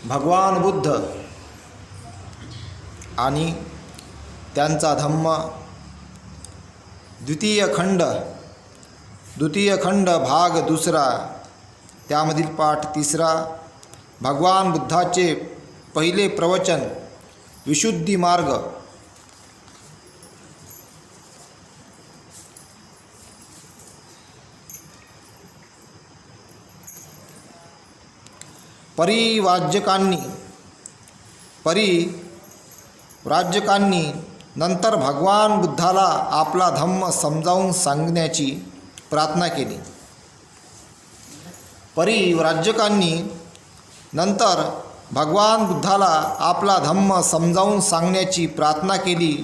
भगवान बुद्ध आणि त्यांचा धम्म द्वितीय खंड भाग दुसरा, त्यामधील पाठ तिसरा. भगवान बुद्धाचे पहिले प्रवचन, विशुद्धी मार्ग. परिव्राजकांनी नंतर भगवान बुद्धाला आपला धम्म समजावून सांगण्याची प्रार्थना केली. परिव्राजकांनी नंतर भगवान बुद्धाला आपला धम्म समजावून सांगण्याची प्रार्थना केली.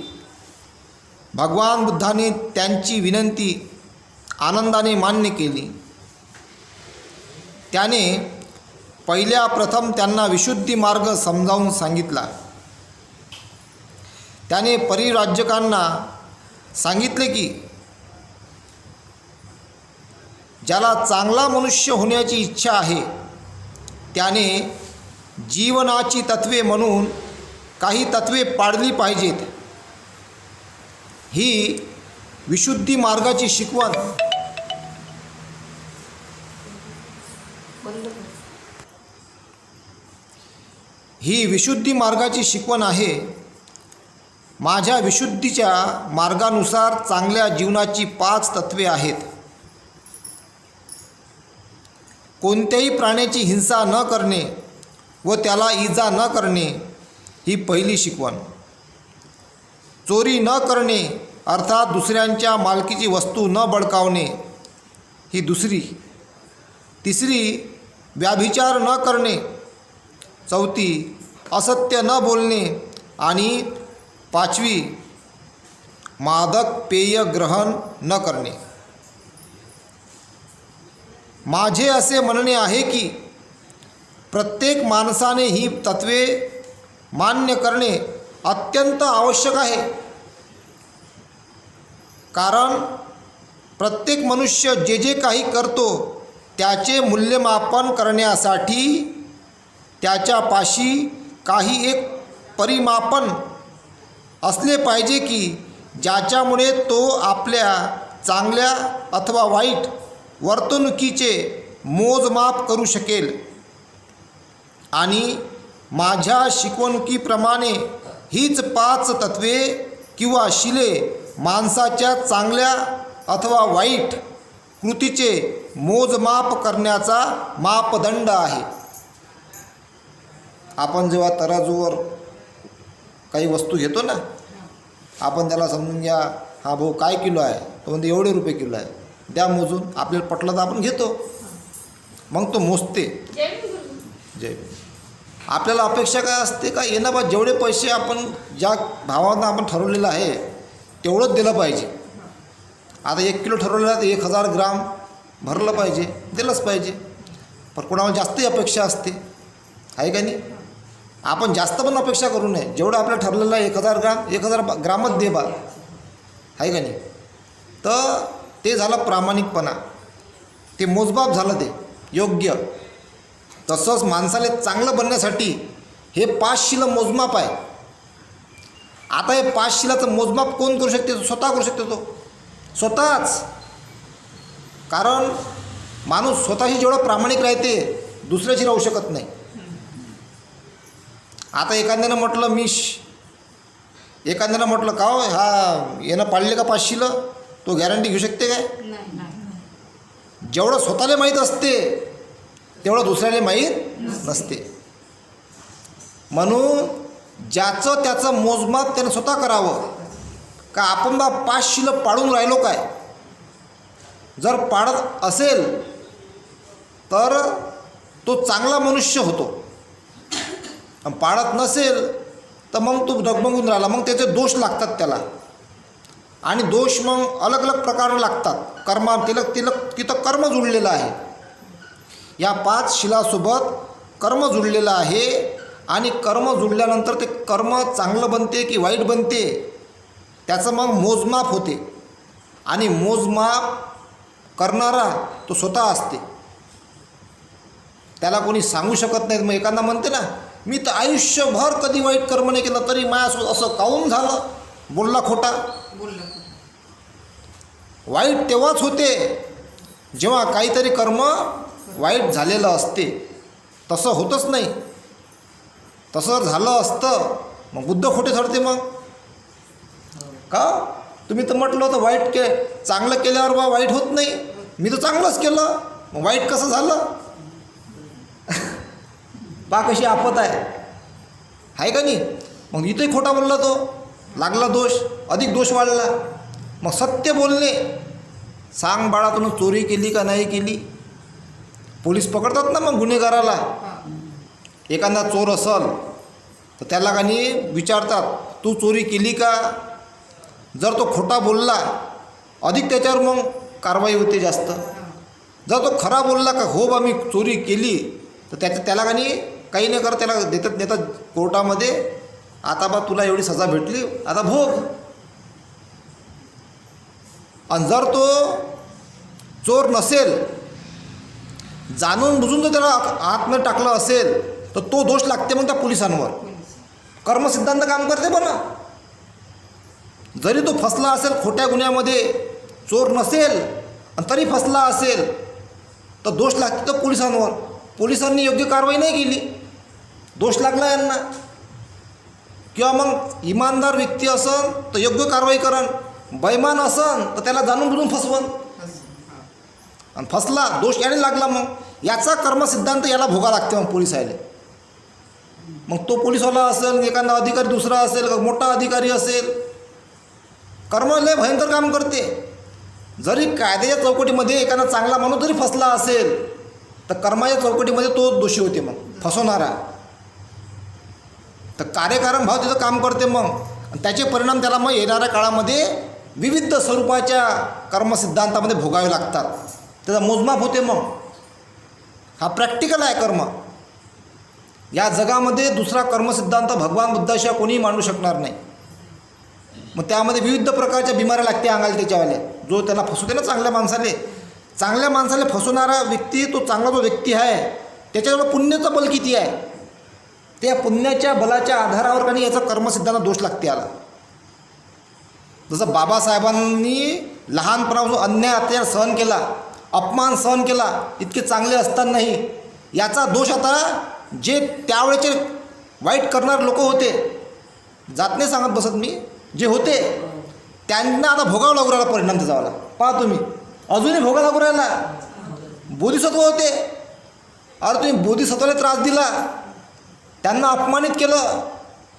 भगवान बुद्धाने त्यांची विनंती आनंदाने मान्य केली. त्याने प्रथम त्यांना विशुद्धी मार्ग समजावून सांगितला. त्याने परिव्राजकांना सांगितले की ज्याला चांगला मनुष्य होण्याची इच्छा आहे त्याने जीवनाची तत्त्वे म्हणून काही तत्त्वे पाळली पाहिजेत. ही विशुद्धी मार्गाची शिकवण आहे. माझ्या विशुद्धीच्या मार्गानुसार चांगल्या जीवनाची 5 तत्त्वे आहेत. कोणत्याही प्राण्याची हिंसा न करणे व त्याला इजा न करणे ही पहिली शिकवण. चोरी न करणे अर्थात दुसऱ्यांच्या मालकीची वस्तू न बळकावणे ही दुसरी. तिसरी, व्याभिचार न करणे. चौथी, असत्य न बोलणे. आणि 5वी, मादक पेय ग्रहण न करणे. माझे असे म्हणणे आहे की प्रत्येक माणसाने ही तत्त्वे मान्य करणे अत्यंत आवश्यक आहे. कारण प्रत्येक मनुष्य जे जे काही करतो त्याचे मूल्यमापन करण्यासाठी त्याच्यापाशी काही एक परिमापन असले पाहिजे की ज्याच्यामुळे तो आपल्या चांगल्या अथवा वाईट वर्तणुकीचे मोजमाप करू शकेल. आणि माझ्या शिकवणुकीप्रमाणे हीच 5 तत्त्वे किंवा शिले माणसाच्या चांगल्या अथवा वाईट कृतीचे मोजमाप करण्याचा मापदंड आहे. आपण जेव्हा तराजूवर काही वस्तू घेतो ना, आपण त्याला समजून घ्या, हा भाऊ काय किलो आहे, तो म्हणते एवढे रुपये किलो आहे, द्या मोजून. आपल्याला पटलं तर आपण घेतो, मग तो मोजते. जय. आपल्याला अपेक्षा काय असते का येणं बा जेवढे पैसे आपण ज्या भावानं आपण ठरवलेलं आहे तेवढंच दिलं पाहिजे. आता 1 किलो ठरवलेलं आहे तर 1000 ग्राम भरलं पाहिजे, दिलंच पाहिजे. पण कोणाला जास्तही अपेक्षा असते, आहे का नाही? आपण जास्त पण अपेक्षा करू नये. जेवढं आपलं ठरलेलं आहे 1000 ग्रामच दे बा, आहे का नाही? तर ते झालं प्रामाणिकपणा, ते मोजमाप झालं, ते योग्य. तसंच माणसाला चांगलं बनण्यासाठी हे 5 शिलं मोजमाप आहे. आता हे 5 शिलाचं मोजमाप कोण करू शकते? स्वतः करू शकते, तो स्वतःच. कारण माणूस स्वतःशी जेवढा प्रामाणिक राहते दुसऱ्याशी राहू शकत नाही. आता एखाद्यानं म्हटलं का हो हा यानं पाळले का 5 शिलं, तो गॅरंटी घेऊ शकते काय? जेवढं स्वतःला माहीत असते तेवढं दुसऱ्याला माहीत नसते. म्हणून ज्याचं त्याचं मोजमाप त्यानं स्वतः करावं. का आपण बा 5 शिलं पाळून राहिलो काय? जर पाळत असेल तर तो चांगला मनुष्य होतो. पाळत नसेल तर मग तो डगमगून राहिला, मग त्याचे दोष लागतात त्याला. आणि दोष मग अलग अलग प्रकारे लागतात. तिथं कर्म जुळलेलं आहे. या 5 शिलासोबत कर्म जुळलेलं आहे. आणि कर्म जुळल्यानंतर ते कर्म चांगलं बनते की वाईट बनते त्याचं मग मोजमाप होते. आणि मोजमाप करणारा तो स्वतः असते, त्याला कोणी सांगू शकत नाही. मग एखादा म्हणते ना मी तर आयुष्यभर कधी वाईट कर्म नाही केलं, तरी माझ्यासोबत असं काहून झालं? बोलला खोटा. वाईट तेव्हाच होते जेव्हा काहीतरी कर्म वाईट झालेलं असते. तसं होतच नाही. तसं झालं असतं मग बुद्ध खोटे ठरते. मग का तुम्ही तर म्हटलं होतं वाईट चांगलं केल्यावर बा वाईट होत नाही. मी तर चांगलंच केलं, मग वाईट कसं झालं? पा कशी आफत आहे का नाही? मग इथंही खोटा बोलला तो, लागला दोष, अधिक दोष वाढला. मग सत्य बोलणे. सांग बाळा, तुम्ही चोरी केली का नाही केली? पोलीस पकडतात ना मग गुन्हेगाराला. एखादा चोर असल तर त्याला का नाही विचारतात, तू चोरी केली का? जर तो खोटा बोलला अधिक त्याच्यावर मग कारवाई होते जास्त. जर तो खरा बोलला का हो बा मी चोरी केली, तर त्याला का नाही काही नाही करत, त्याला देतात कोर्टामध्ये, आता बा तुला एवढी सजा भेटली, आता भोग. आणि जर तो चोर नसेल, जाणून बुजून जर त्याला आतमध्ये टाकलं असेल, तर तो दोष लागते मग त्या पोलिसांवर. कर्मसिद्धांत काम करते बरं. जरी तो फसला असेल खोट्या गुन्ह्यामध्ये, चोर नसेल आणि तरी फसला असेल, तर दोष लागते तो पोलिसांवर. पोलिसांनी योग्य कारवाई नाही केली, दोष लागला यांना. किंवा मग इमानदार व्यक्ती असन तर योग्य कारवाई करन, बैमान असन तर त्याला जाणून बुजून फसवन, आणि फसला दोष याने लागला, मग याचा कर्मसिद्धांत याला भोगा लागते मग पोलीस आले. मग तो पोलीसवाला असेल, एखादा अधिकारी दुसरा असेल, मोठा अधिकारी असेल, कर्म लय भयंकर काम करते. जरी कायद्याच्या चौकटीमध्ये एखादा चांगला माणूस जरी फसला असेल, तर कर्माच्या चौकटीमध्ये तो दोषी होते मग, फसवणारा. तर कार्यकारण भाव तिथं काम करते मग, आणि त्याचे परिणाम त्याला मग येणाऱ्या काळामध्ये विविध स्वरूपाच्या कर्मसिद्धांतामध्ये भोगावे लागतात. त्याचा मोजमाप होते मग. हा प्रॅक्टिकल आहे कर्म. या जगामध्ये दुसरा कर्मसिद्धांत भगवान बुद्धाशिवाय कोणीही मांडू शकणार नाही. मग त्यामध्ये विविध प्रकारच्या बिमाऱ्या लागते अंगाला त्याच्यावाल्या, जो त्याला फसवते ना चांगल्या माणसाला फसवणारा व्यक्ती, तो चांगला जो व्यक्ती आहे त्याच्याजवळ पुण्याचं बल किती आहे, त्या पुण्याच्या बलाच्या आधारावर काही याचा कर्मसिद्धांत दोष लागते याला. जसं बाबासाहेबांनी लहानपणापासून अन्याय अत्याचार सहन केला, अपमान सहन केला, इतके चांगले असतानाही याचा दोष आता जे त्यावेळेचे वाईट करणारे लोक होते, जात नाही सांगत बसत मी, जे होते त्यांना आता भोगावं लागू राहिला परिणाम त्याचावाला. पहा तुम्ही, अजूनही भोगा लागू राहिला. बोधिसत्व होते, अरे तुम्ही बोधिसत्वाला त्रास दिला, त्यांना अपमानित केलं,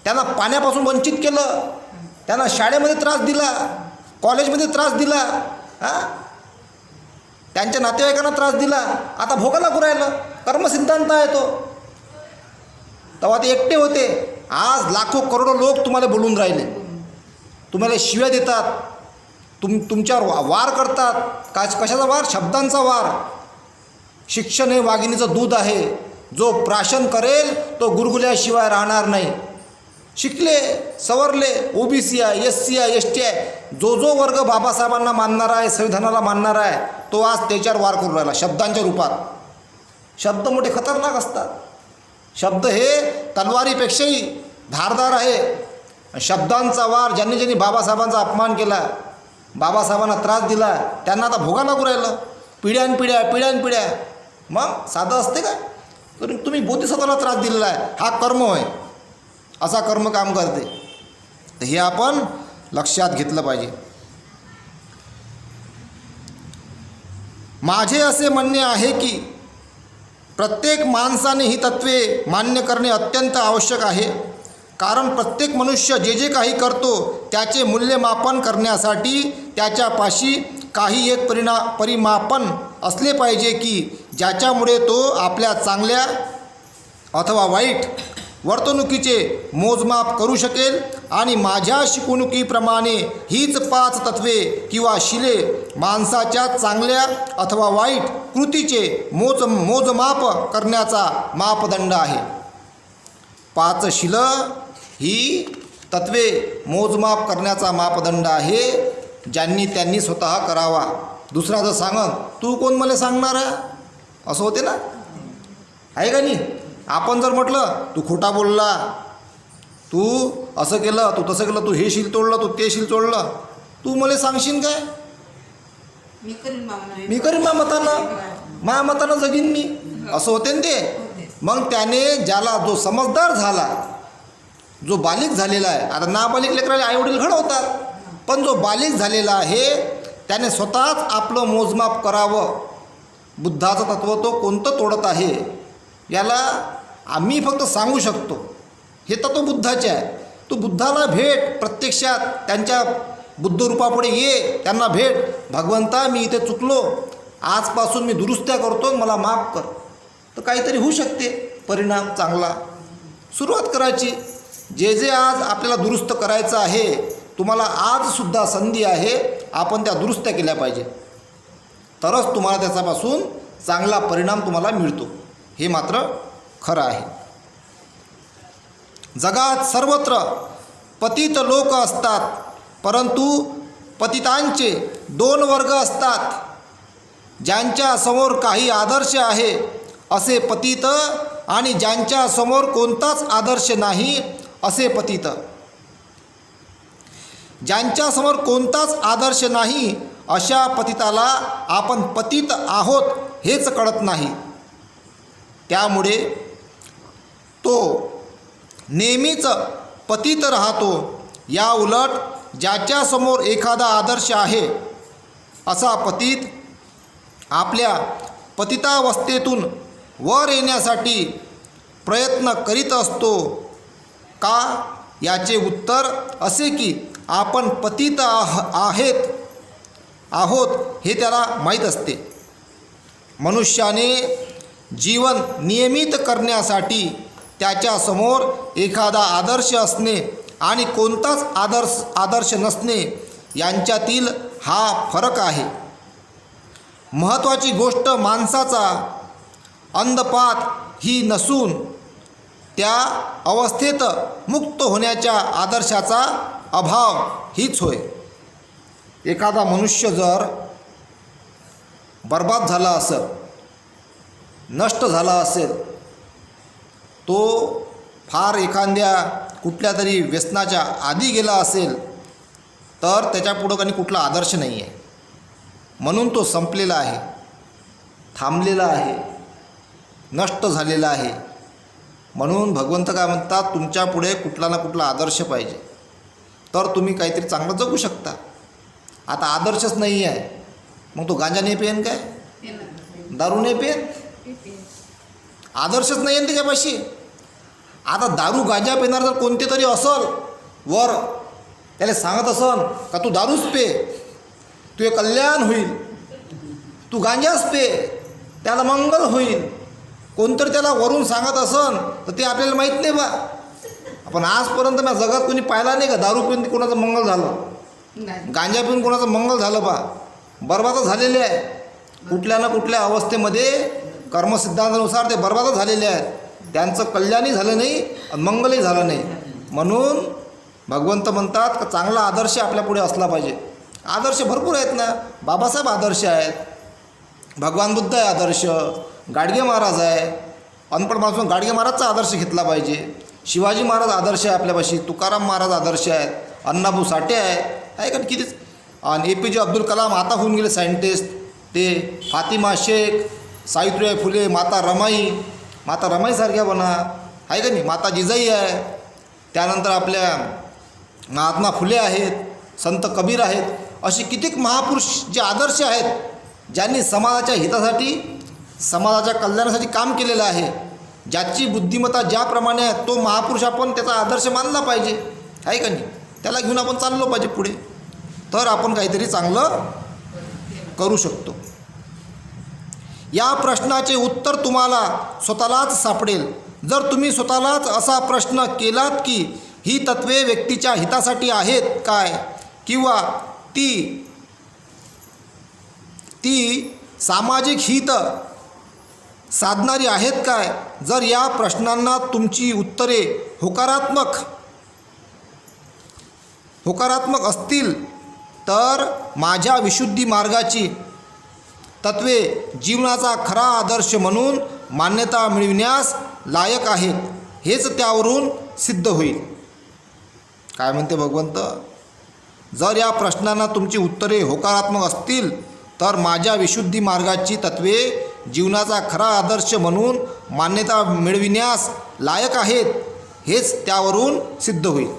त्यांना पाण्यापासून वंचित केलं, त्यांना शाळेमध्ये त्रास दिला, कॉलेजमध्ये त्रास दिला, त्यांच्या नातेवाईकांना त्रास दिला, आता भोगा लागू राहिलं. कर्मसिद्धांत आहे तो. तेव्हा ते एकटे होते. आज लाखो करोडो लोक तुम्हाला बोलून राहिले, तुम्हाला शिव्या देतात, तुमच्यावर वार करतात. कशाचा वार? शब्दांचा वार. शिक्षण हे वाघिणीचं दूध आहे, जो प्राशन करेल तो गुरगुल्याशिवाय राहणार नाही. शिकले, सवरले, OBC आहे, SC आहे, ST आहे, जो वर्ग बाबासाहेबांना मानणारा आहे, संविधानाला मानणारा आहे, तो आज त्याच्यावर वार करून राहिला शब्दांच्या रूपात. शब्द मोठे खतरनाक असतात. शब्द हे तलवारीपेक्षाही धारदार आहे. शब्दांचा वार, ज्यांनी बाबासाहेबांचा अपमान केला, बाबासाहेबांना त्रास दिला, त्यांना आता भोगा लागू राहिलं पिढ्यानपिढ्या. मग साधं असते काय? तर तुम्ही बोधिसत्वाला त्रास दिलेला आहे, हा कर्म होय, असा कर्म काम करते. तर हे आपण लक्षात घेतलं पाहिजे. माझे असे म्हणणे आहे की प्रत्येक माणसाने ही तत्त्वे मान्य करणे अत्यंत आवश्यक आहे. कारण प्रत्येक मनुष्य जे काही करतो त्याचे मूल्यमापन करण्यासाठी त्याच्यापाशी काही एक परिमापन असले पाहिजे की ज्याच्यामुळे तो आपल्या चांगल्या अथवा वाईट वर्तणुकीचे मोजमाप करू शकेल. आणि माझ्या शिकवणुकीप्रमाणे हीच 5 तत्वे किंवा शिले माणसाच्या चांगल्या अथवा वाईट कृतीचे मोजमाप करण्याचा मापदंड आहे. 5 शिलं ही तत्वे मोजमाप करण्याचा मापदंड आहे. त्यांनी स्वतः करावा. दुसरा जर सांगत तू कोण मला सांगणार, असं होते ना, आहे का नाही? आपण जर म्हटलं तू खोटा बोलला, तू असं केलं, तू तसं केलं, तू हे शील तोडलं, तू ते शील तोडलं, तू मला सांगशील काय? मी करीन माझ्या मतानं जगीन मी, असं होते ना ते. मग त्याने ज्याला जो समजदार झाला, जो बालिक झालेला आहे, आता नाबालिक लेकराला आईवडील घडवतात, पण जो बालिक झालेला आहे त्याने स्वतःच आपलं मोजमाप करावं. बुद्धाचं तत्त्व तो कोणतं तोडत आहे याला आम्ही फक्त सांगू शकतो. हे तत्त्व बुद्धाचे आहे. तू बुद्धाला भेट, प्रत्यक्षात त्यांच्या बुद्धरूपापुढे ये, त्यांना भेट. भगवंता मी इथे चुकलो, आजपासून मी दुरुस्त्या करतो, मला माफ कर. तर काहीतरी होऊ शकते परिणाम चांगला. सुरुवात करायची. जे जे आज आपल्याला दुरुस्त करायचं आहे, तुम्हाला आजसुद्धा संधी आहे, आपण त्या दुरुस्त्या केल्या पाहिजे, तरच तुम्हाला त्याच्यापासून चांगला परिणाम तुम्हाला मिळतो. हे मात्र खरं आहे. जगात सर्वत्र पतित लोक असतात, परंतु पतितांचे 2 वर्ग असतात. ज्यांच्या समोर काही आदर्श आहे असे पतित, आणि ज्यांच्या समोर कोणताच आदर्श नाही असे पतित. ज्यांच्या समोर कोणताच आदर्श नाही अशा पतिताला आपण पतित आहोत हेच कळत नाही. त्यामुळे तो नेहमीच पतित राहतो. या उलट ज्याच्यासमोर एखादा आदर्श आहे असा पतित आपल्या पतितावस्थेतून वर येण्यासाठी प्रयत्न करीत असतो. का? याचे उत्तर असे की आपण पतित आहोत हे त्याला माहीत असते. मनुष्याने जीवन नियमित करण्यासाठी त्याच्यासमोर एखादा आदर्श असणे आणि कोणताच आदर्श नसणे यांच्यातील हा फरक आहे. महत्त्वाची गोष्ट माणसाचा अंधपात ही नसून त्या अवस्थेत मुक्त होण्याच्या आदर्शाचा अभाव हीच होय. एखादा मनुष्य जर बर्बाद झाला असेल, नष्ट झाला असेल, तो फार एखाद्या कुठल्या तरी व्यसनाच्या आधी गेला असेल, तर त्याच्यापुढं काही कुठला आदर्श नाही आहे. म्हणून तो संपलेला आहे, थांबलेला आहे, नष्ट झालेला आहे. म्हणून भगवंत काय म्हणतात, तुमच्या पुढे कुठला ना कुठला आदर्श पाहिजे, तर तुम्ही काहीतरी चांगलं जगू शकता. आता आदर्शच नाही आहे, मग तो गांजा नाही पेन काय, दारू नाही पेन, आदर्शच नाही आहे त्याच्यापाशी. आता दारू गांजा पेणार जर कोणते तरी असल वर, त्याला सांगत असन का तू दारूच पे, तुझे कल्याण होईल, तू गांजाच पे, त्याला मंगल होईल, कोणतरी त्याला वरून सांगत असन, तर ते आपल्याला माहीत नाही बा. आपण आजपर्यंत ना जगात कोणी पाहिला नाही का दारू पिऊन कोणाचं मंगल झालं, गांजा पिऊन कोणाचं मंगल झालं बा. बर्बादच झालेले आहे. कुठल्या ना कुठल्या अवस्थेमध्ये कर्मसिद्धांतानुसार ते बर्बादच झालेले आहेत. त्यांचं कल्याणही झालं नाही आणि मंगलही झालं नाही. म्हणून भगवंत म्हणतात का चांगला आदर्श आपल्यापुढे असला पाहिजे. आदर्श भरपूर आहेत ना. बाबासाहेब आदर्श आहेत, भगवान बुद्ध आहे आदर्श, गाडगे महाराज आहे. अनपढ माणूस गाडगे महाराजचा आदर्श घेतला पाहिजे. शिवाजी महाराज आदर्श आहे आपल्यापाशी, तुकाराम महाराज आदर्श आहेत, अण्णाभाऊ साठे आहे का कितीच. आणि APJ अब्दुल कलाम आता होऊन गेले सायंटिस्ट. ते फातिमा शेख, सावित्रीबाई फुले, माता रमाईसारख्या बना आहे का नाही, माता जिजाई आहे. त्यानंतर आपल्या महात्मा फुले आहेत, संत कबीर आहेत. असे कितीक महापुरुष जे आदर्श आहेत, ज्यांनी समाजाच्या हितासाठी, समाजाच्या कल्याणासाठी काम केलेलं आहे. ज्याची बुद्धिमत्ता ज्याप्रमाणे आहे तो महापुरुष आपण त्याचा आदर्श मानला पाहिजे, आहे का नाही. त्याला घेऊन आपण चाललो पाहिजे पुढे, तर आपण काहीतरी चांगलं करू शकतो. या प्रश्नाचे उत्तर तुम्हाला स्वतःलाच सापडेल. जर तुम्ही स्वतःलाच असा प्रश्न केलात की ही तत्त्वे व्यक्तीच्या हितासाठी आहेत काय, किंवा ती सामाजिक हित साधणारी आहेत काय, जर या प्रश्नांना तुमची उत्तरे होकारात्मक असतील, तर माझ्या विशुद्धी मार्गाची तत्त्वे जीवनाचा खरा आदर्श म्हणून मान्यता मिळविण्यास लायक आहेत हेच त्यावरून सिद्ध होईल. काय म्हणते भगवंत? जर या प्रश्नांना तुमची उत्तरे होकारात्मक असतील तर माझ्या विशुद्धी मार्गाची तत्त्वे जीवनाचा खरा आदर्श म्हणून मान्यता मिळविण्यास लायक आहेत हेच त्यावरून सिद्ध होईल.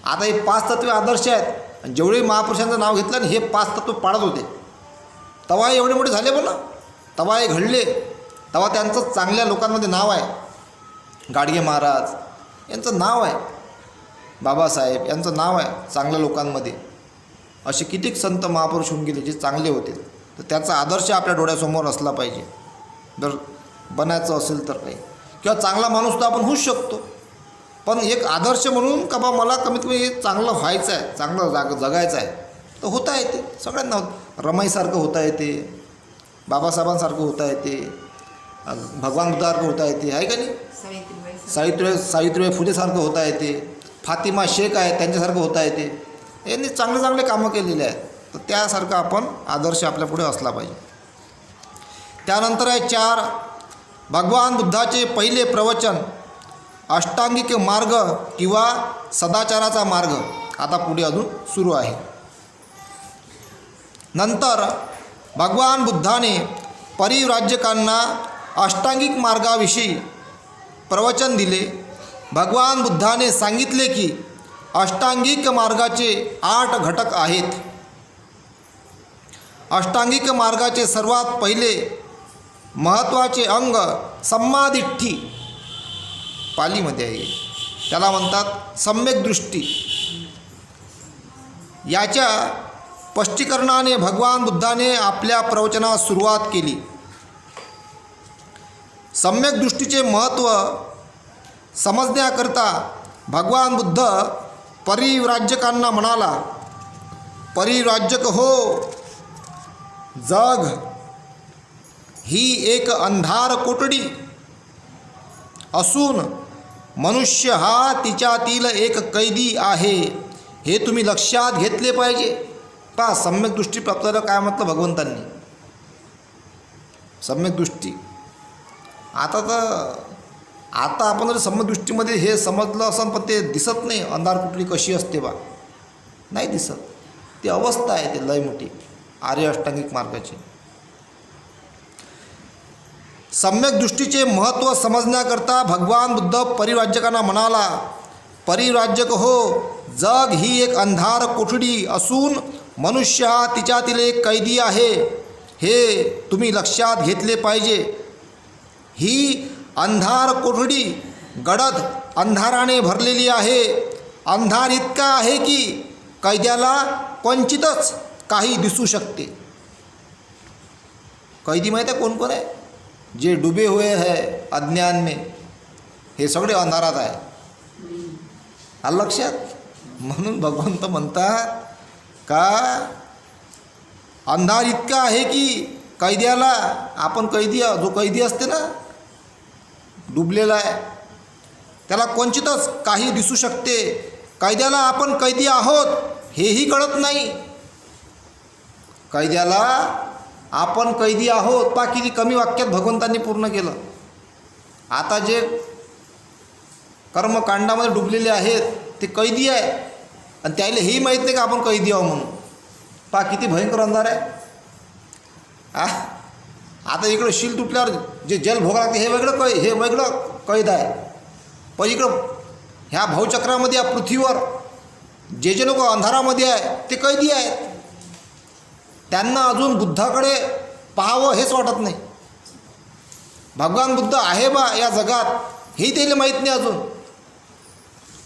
आता हे 5 तत्त्वे आदर्श आहेत. आणि जेवढे महापुरुषांचं नाव घेतलं आणि हे 5 तत्त्व पाळत होते तेव्हा एवढे मोठे झाले बोला, तेव्हा हे घडले, तेव्हा त्यांचं चांगल्या लोकांमध्ये नाव आहे. गाडगे महाराज यांचं नाव आहे, बाबासाहेब यांचं नाव आहे चांगल्या लोकांमध्ये. असे कितीक संत महापुरुष होऊन गेले जे चांगले होते. तर त्याचा आदर्श आपल्या डोळ्यासमोर असला पाहिजे जर बनायचं असेल तर काही. किंवा चांगला माणूस तर आपण होऊच शकतो, पण एक आदर्श म्हणून का बा मला कमीत कमी हे चांगलं व्हायचं आहे, चांगलं जगायचं आहे, तर होता येते सगळ्यांना. रमाईसारखं होता येते, बाबासाहेबांसारखं होता येते, भगवान बुद्धासारखं होता येते, आहे का नाही? सावित्रीबाई फुलेसारखं होता येते, फातिमा शेख आहे त्यांच्यासारखं होता येते. यांनी चांगले चांगले कामं केलेले आहेत. तर त्यासारखं आपण आदर्श आपल्यापुढे असला पाहिजे. त्यानंतर आहे 4 भगवान बुद्धाचे पहिले प्रवचन अष्टांगिक मार्ग किंवा सदाचाराचा मार्ग. आता पुढे अजून सुरू आहे. नंतर भगवान बुद्धाने परिव्राजकांना अष्टांगिक मार्गाविषयी प्रवचन दिले. भगवान बुद्धाने सांगितले की अष्टांगिक मार्गाचे 8 घटक आहेत. अष्टांगिक मार्गाचे सर्वात पहिले महत्त्वाचे अंग सम्मादिठ्ठी, पालीमध्ये आहे, त्याला म्हणतात सम्यक दृष्टी. याच्या स्पष्टीकरणाने भगवान बुद्धाने आपल्या प्रवचनास सुरुवात केली. सम्यक दृष्टीचे महत्त्व समजण्याकरता भगवान बुद्ध परिव्राजकांना म्हणाला, परिव्राजक हो, जग ही एक अंधार कोठडी असून मनुष्य हा तिच्यातील एक कैदी आहे, हे तुम्ही लक्षात घेतले पाहिजे. पहा सम्यक दृष्टी प्राप्त झालं काय म्हटलं भगवंतांनी, सम्यक दृष्टी. आता आपण जर सम्यक दृष्टीमध्ये हे समजलं असं, पण ते दिसत नाही अंधार कुठली कशी असते बा, नाही दिसत. ती अवस्था आहे ते लय मोठी आर्य अष्टांगिक मार्गाची. सम्यक दृष्टीचे महत्त्व समजण्याकरता भगवान बुद्ध परिव्राजकांना म्हणाला, परिव्राजक हो, जग ही एक अंधार कोठडी असून मनुष्य हा तिच्यातील एक कैदी आहे, हे तुम्ही लक्षात घेतले पाहिजे. ही अंधार कोठडी गडद अंधाराने भरलेली आहे. अंधार इतका आहे की कैद्याला क्वचितच काही दिसू शकते. कैदी माहीत आहे कोण कोण आहे? जे डुबे हुए है अज्ञान में, हे सगळे अंधारात आहे. आलं लक्षात? म्हणून भगवंत म्हणतात का अंधार इतका आहे की कैद्याला, आपण कैदी, जो कैदी असते ना डुबलेला आहे, त्याला क्वचितच काही दिसू शकते. कैद्याला आपण कैदी आहोत हेही कळत नाही. कैद्याला आपण कैदी आहोत, पा किती कमी वाक्यात भगवंतांनी पूर्ण केलं. आता जे कर्मकांडामध्ये डुबलेले आहेत ते कैदी आहे आणि त्याला हेही माहीत नाही का आपण कैदी आहो म्हणून. पा किती भयंकर अंधार आहे. आता इकडं शील तुटल्यावर जे जेल भोगा लागते हे वेगळं कैद आहे. पण इकडं ह्या भावचक्रामध्ये, या पृथ्वीवर जे लोक अंधारामध्ये आहे ते कैदी आहेत. त्यांना अजून बुद्धाकडे पाहावं हेच वाटत नाही. भगवान बुद्ध आहे बा या जगात हेही त्याला माहीत नाही अजून,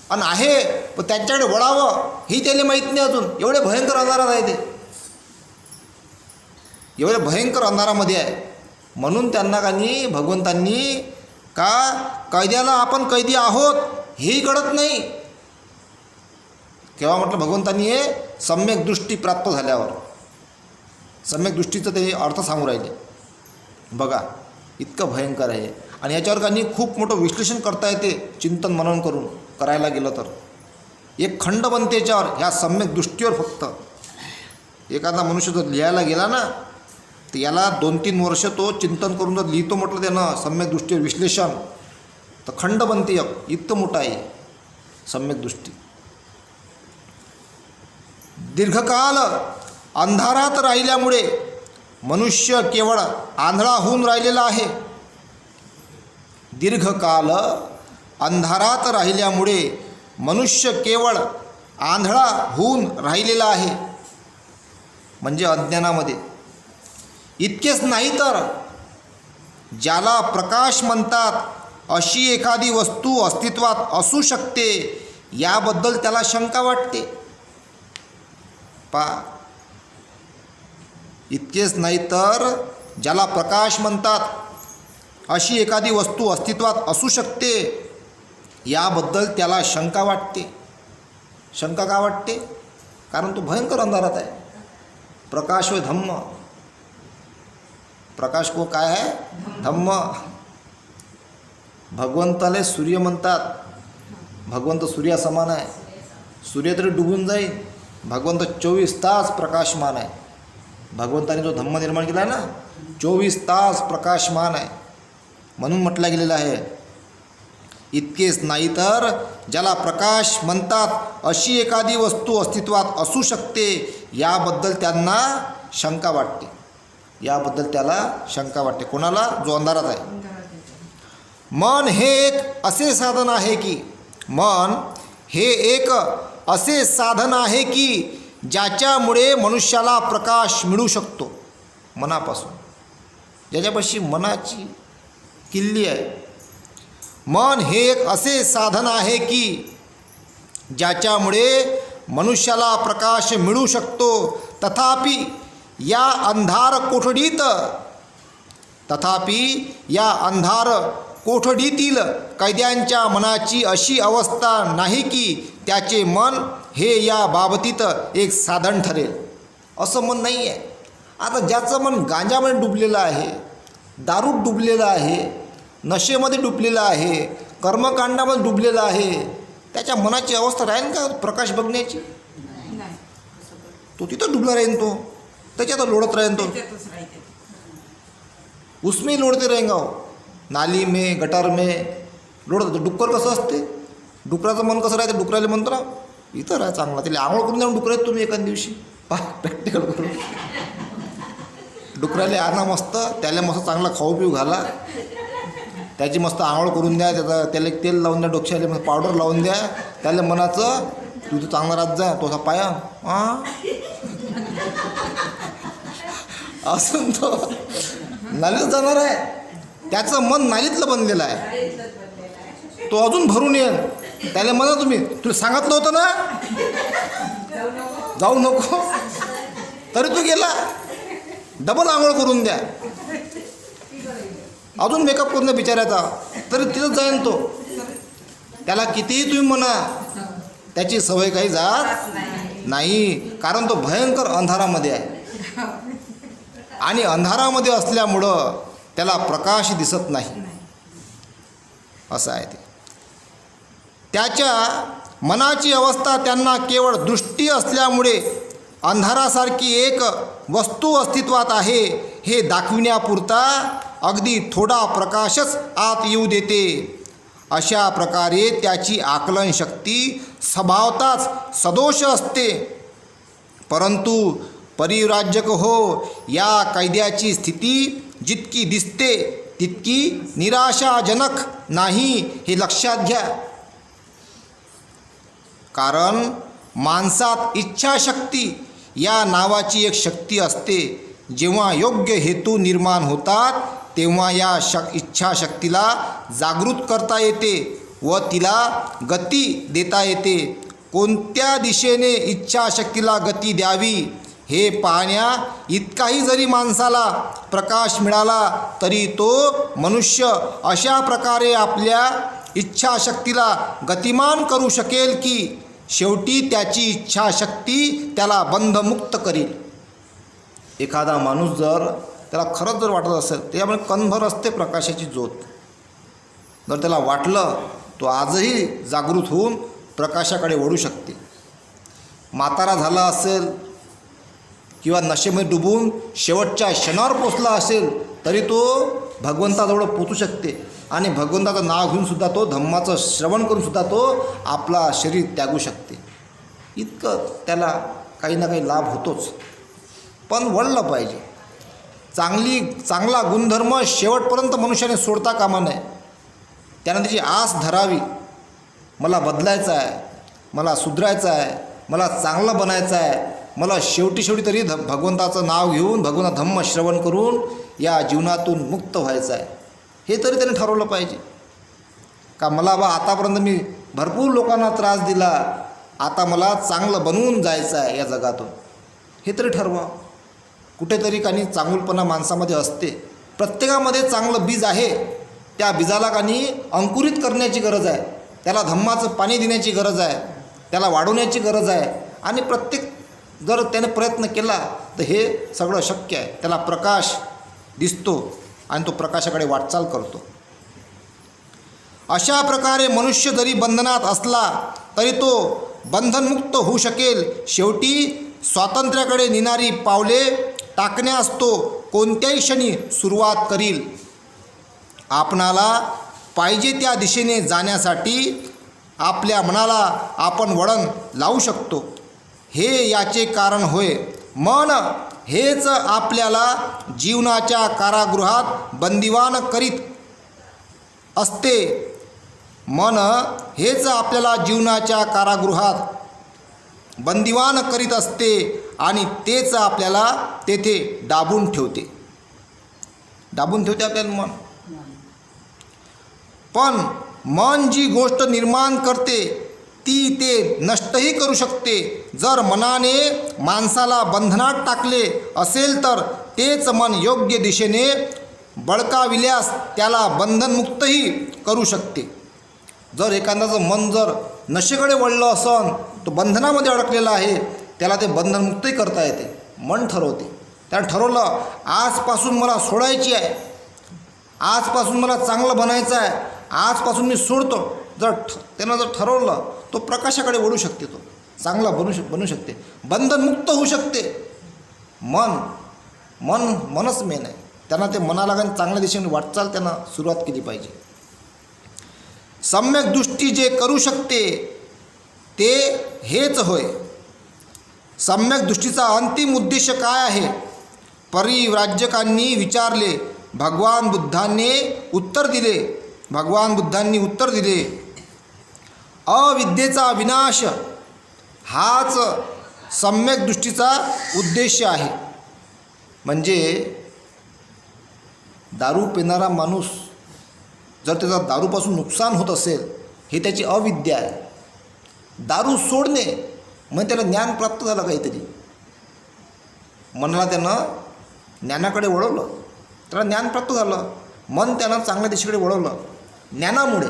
आणि आहे पण त्यांच्याकडे वळावं हेही त्याला माहीत नाही अजून. एवढे भयंकर अंधारात आहे ते, एवढे भयंकर अंधारामध्ये आहे. म्हणून त्यांना काही भगवंतांनी का कैद्याला आपण कैदी आहोत हेही कळत नाही. केव्हा म्हटलं भगवंतांनी हे सम्यक दृष्टी प्राप्त झाल्यावर. सम्यक दृष्टीचं ते अर्थ सांगू राहिले. बघा इतकं भयंकर आहे. आणि याच्यावर काही खूप मोठं विश्लेषण करता येते चिंतन मनन करून करायला गेलं तर. एक खंड बनते याच्यावर, ह्या सम्यक दृष्टीवर. फक्त एखादा मनुष्य जर लिहायला गेला ना तर याला 2-3 वर्ष तो चिंतन करून जर लिहितो म्हटलं त्यानं सम्यक दृष्टीवर विश्लेषण, तर खंड बनते एक, इतकं मोठं आहे सम्यक दृष्टी. दीर्घकाल अंधारात राहिल्यामुळे मनुष्य केवळ आंधळा होऊन राहिलेला आहे. दीर्घकाल अंधारात राहिल्यामुळे मनुष्य केवळ आंधळा होऊन राहिलेला आहे, म्हणजे अज्ञानामध्ये. इतकेच नाही तर ज्याला प्रकाश म्हणतात अशी एखादी वस्तू अस्तित्वात असू शकते याबद्दल त्याला शंका वाटते. इतकेच नाही तर ज्याला प्रकाश म्हणतात अशी एखादी वस्तू अस्तित्वात असू शकते याबद्दल त्याला शंका वाटते. शंका का वाटते? कारण तो भयंकर अंधारात आहे. प्रकाश व धम्म, प्रकाश को काय आहे? धम्म. भगवंताला सूर्य म्हणतात. भगवंत सूर्यासमान आहे. सूर्य तरी डुबून जाईल, भगवंत 24 तास प्रकाशमान आहे. भगवंताने जो धम्म निर्माण केला आहे ना, 24 तास प्रकाशमान आहे. म्हणून म्हटलं गेलेलं आहे, इतकेच नाही तर ज्याला प्रकाश म्हणतात अशी एखादी वस्तू अस्तित्वात असू शकते याबद्दल त्यांना शंका वाटते. याबद्दल त्याला शंका वाटते. कोणाला? जो अंधारात आहे. मन हे एक असे साधन आहे की, मन हे एक असे साधन आहे की ज्याच्यामुळे मनुष्याला प्रकाश मिळू शकतो. मनापासून, ज्याच्यापाशी मनाची किल्ली आहे. मन हे एक असे साधन आहे की ज्याच्यामुळे मनुष्याला प्रकाश मिळू शकतो. तथापि या अंधार कोठडीतील कैद्यांच्या मनाची अशी अवस्था नाही की त्याचे मन हे या बाबतीत एक साधन ठरेल. असं मन नाही आहे. आता ज्याचं मन गांजामध्ये डुबलेलं आहे, दारूत डुबलेलं आहे, नशेमध्ये डुबलेलं आहे, कर्मकांडामध्ये डुबलेलं आहे, त्याच्या मनाची अवस्था राहील का प्रकाश बघण्याची? तो तिथं डुबला राहीन, तो त्याच्यात लोळत राहीन, तो उसमें लोळते रहेंगा. नाली में, गटार में लोळत. डुक्कर कसं असते? डुकराचं मन कसं राहते? डुकराला म्हणतो ना, इथं राहा चांगला, त्याला आंघोळ करून द्या डुकर आहेत तुम्ही एखाद दिवशी. प्रॅक्टिकल करून डुकराला आणा मस्त, त्याला मस्त चांगला खाऊ पिऊ घाला, त्याची मस्त आंघोळ करून द्या, त्याला तेल लावून द्या, डोक्याला मस्त पावडर लावून द्या, त्याला मनाचं तुझं चांगला राहत जा, तो असा पाया असून तो नालीत जाणार आहे. त्याचं मन नालीतलं बनलेलं आहे. तो अजून भरून येईल. त्याला म्हणा तुम्ही, तुला सांगितलं होतं ना जाऊ नको, तरी तू गेला. डबल आंघोळ करून द्या, अजून मेकअप करून द्या बिचाऱ्याचा, तरी तिथंच जाईन तो. त्याला कितीही तुम्ही म्हणा, त्याची सवय काही जात नाही. कारण तो भयंकर अंधारामध्ये आहे. आणि अंधारामध्ये असल्यामुळं त्याला प्रकाश दिसत नाही. असं आहे ते. त्याच्या मनाची अवस्था त्यांना केवळ दृष्टी असल्यामुळे अंधारासारखी एक वस्तू अस्तित्वात आहे हे दाखविण्यापुरता अगदी थोडा प्रकाशच आत येऊ देते. अशा प्रकारे त्याची आकलन शक्ती स्वभावताच सदोष असते. परंतु परिव्राजक हो, या कैद्याची स्थिती जितकी दिसते तितकी निराशाजनक नाही हे लक्षात घ्या. कारण माणसात इच्छाशक्ती या नावाची एक शक्ती असते. जेव्हा योग्य हेतू निर्माण होतात तेव्हा या इच्छाशक्तीला जागृत करता येते व तिला गती देता येते. कोणत्या दिशेने इच्छाशक्तीला गती द्यावी हे पाहण्या इतकाही जरी माणसाला प्रकाश मिळाला तरी तो मनुष्य अशा प्रकारे आपल्या इच्छाशक्तीला गतिमान करू शकेल की शेवटी त्याची इच्छाशक्ती त्याला बंधमुक्त करील. एखादा माणूस जर त्याला खरंच जर वाटत असेल, त्यामुळे कणभर असते प्रकाशाची ज्योत. जर त्याला वाटलं, तो आजही जागृत होऊन प्रकाशाकडे वळू शकते. म्हातारा झाला असेल किंवा नशेमध्ये डुबून शेवटच्या क्षणावर पोचला असेल तरी तो भगवंताजवळ पोचू शकते. आणि भगवंताचं नाव घेऊन सुद्धा तो धम्माचं श्रवण करून सुद्धा तो आपला शरीर त्यागू शकते. इतकं त्याला काही ना काही लाभ होतोच. पण वळलं पाहिजे. चांगला गुणधर्म शेवटपर्यंत मनुष्याने सोडता कामा नये. त्यानं त्याची आस धरावी, मला बदलायचं आहे, मला सुधरायचं आहे, मला चांगलं बनायचं आहे, मला शेवटी तरी भगवंताचं नाव घेऊन भगवंता धम्म श्रवण करून या जीवनातून मुक्त व्हायचं आहे. हे तरी त्याने ठरवलं पाहिजे. का मला आतापर्यंत मी भरपूर लोकांना त्रास दिला, आता मला चांगलं बनवून जायचं आहे या जगातून, हे तरी ठरवा. कुठेतरी काही चांगुलपणा माणसामध्ये असते. प्रत्येकामध्ये चांगलं बीज आहे. त्या बीजाला काही अंकुरित करण्याची गरज आहे. त्याला धम्माचं पाणी देण्याची गरज आहे, त्याला वाढवण्याची गरज आहे. आणि प्रत्येक जर त्याने प्रयत्न केला तर हे सगळं शक्य आहे. त्याला प्रकाश दिसतो आणि तो प्रकाशाकडे वाटचाल करतो. अशा प्रकारे मनुष्य जरी बंधनात असला तरी तो बंधनमुक्त होऊ शकेल. शेवटी स्वातंत्र्याकडे नेणारी पावले टाकण्यास तो कोणत्याही क्षणी सुरुवात करील. आपणाला पाहिजे त्या दिशेने जाण्यासाठी आपल्या मनाला आपण वळण लावू शकतो. हे याचे कारण होय. मन हेच आपल्याला जीवनाच्या कारागृहात बंदिवान करीत असते. मन हेच आपल्याला जीवनाच्या कारागृहात बंदिवान करीत असते आणि तेच आपल्याला तेथे दाबून ठेवते. आपल्याला मन. पण मन जी गोष्ट निर्माण करते ती ते नष्टही करू शकते. जर मनाने माणसाला बंधनात टाकले असेल तर तेच मन योग्य दिशेने बळकाविल्यास त्याला बंधनमुक्तही करू शकते. जर एखाद्याचं मन जर नशेकडे वळलं असन, तो बंधनामध्ये अडकलेला आहे, त्याला ते बंधनमुक्तही करता येते. मन ठरवते. त्यानं ठरवलं आजपासून मला सोडायची आहे, आजपासून मला चांगलं बनायचं आहे, आजपासून मी सोडतो. त्यानं जर ठरवलं तो प्रकाशाकडे वळू शकते, तो चांगला बनू शकते, बंधनमुक्त होऊ शकते. मनच मेन आहे. त्यांना ते मनाला काही चांगल्या दिशेने वाटचाल त्यानं सुरुवात केली पाहिजे. सम्यक दृष्टी जे करू शकते ते हेच होय. सम्यक दृष्टीचा अंतिम उद्देश काय आहे? परिव्राजकांनी विचारले. भगवान बुद्धांनी उत्तर दिले, अविद्येचा विनाश हाच सम्यक दृष्टीचा उद्देश आहे. म्हणजे दारू पिणारा माणूस जर त्याचा दारूपासून नुकसान होत असेल, हे त्याची अविद्या आहे. दारू सोडणे म्हणजे त्याला ज्ञान प्राप्त झालं काहीतरी. मनाला त्यानं ज्ञानाकडे वळवलं, त्याला ज्ञान प्राप्त झालं. मन त्यानं चांगल्या दिशेकडे वळवलं ज्ञानामुळे.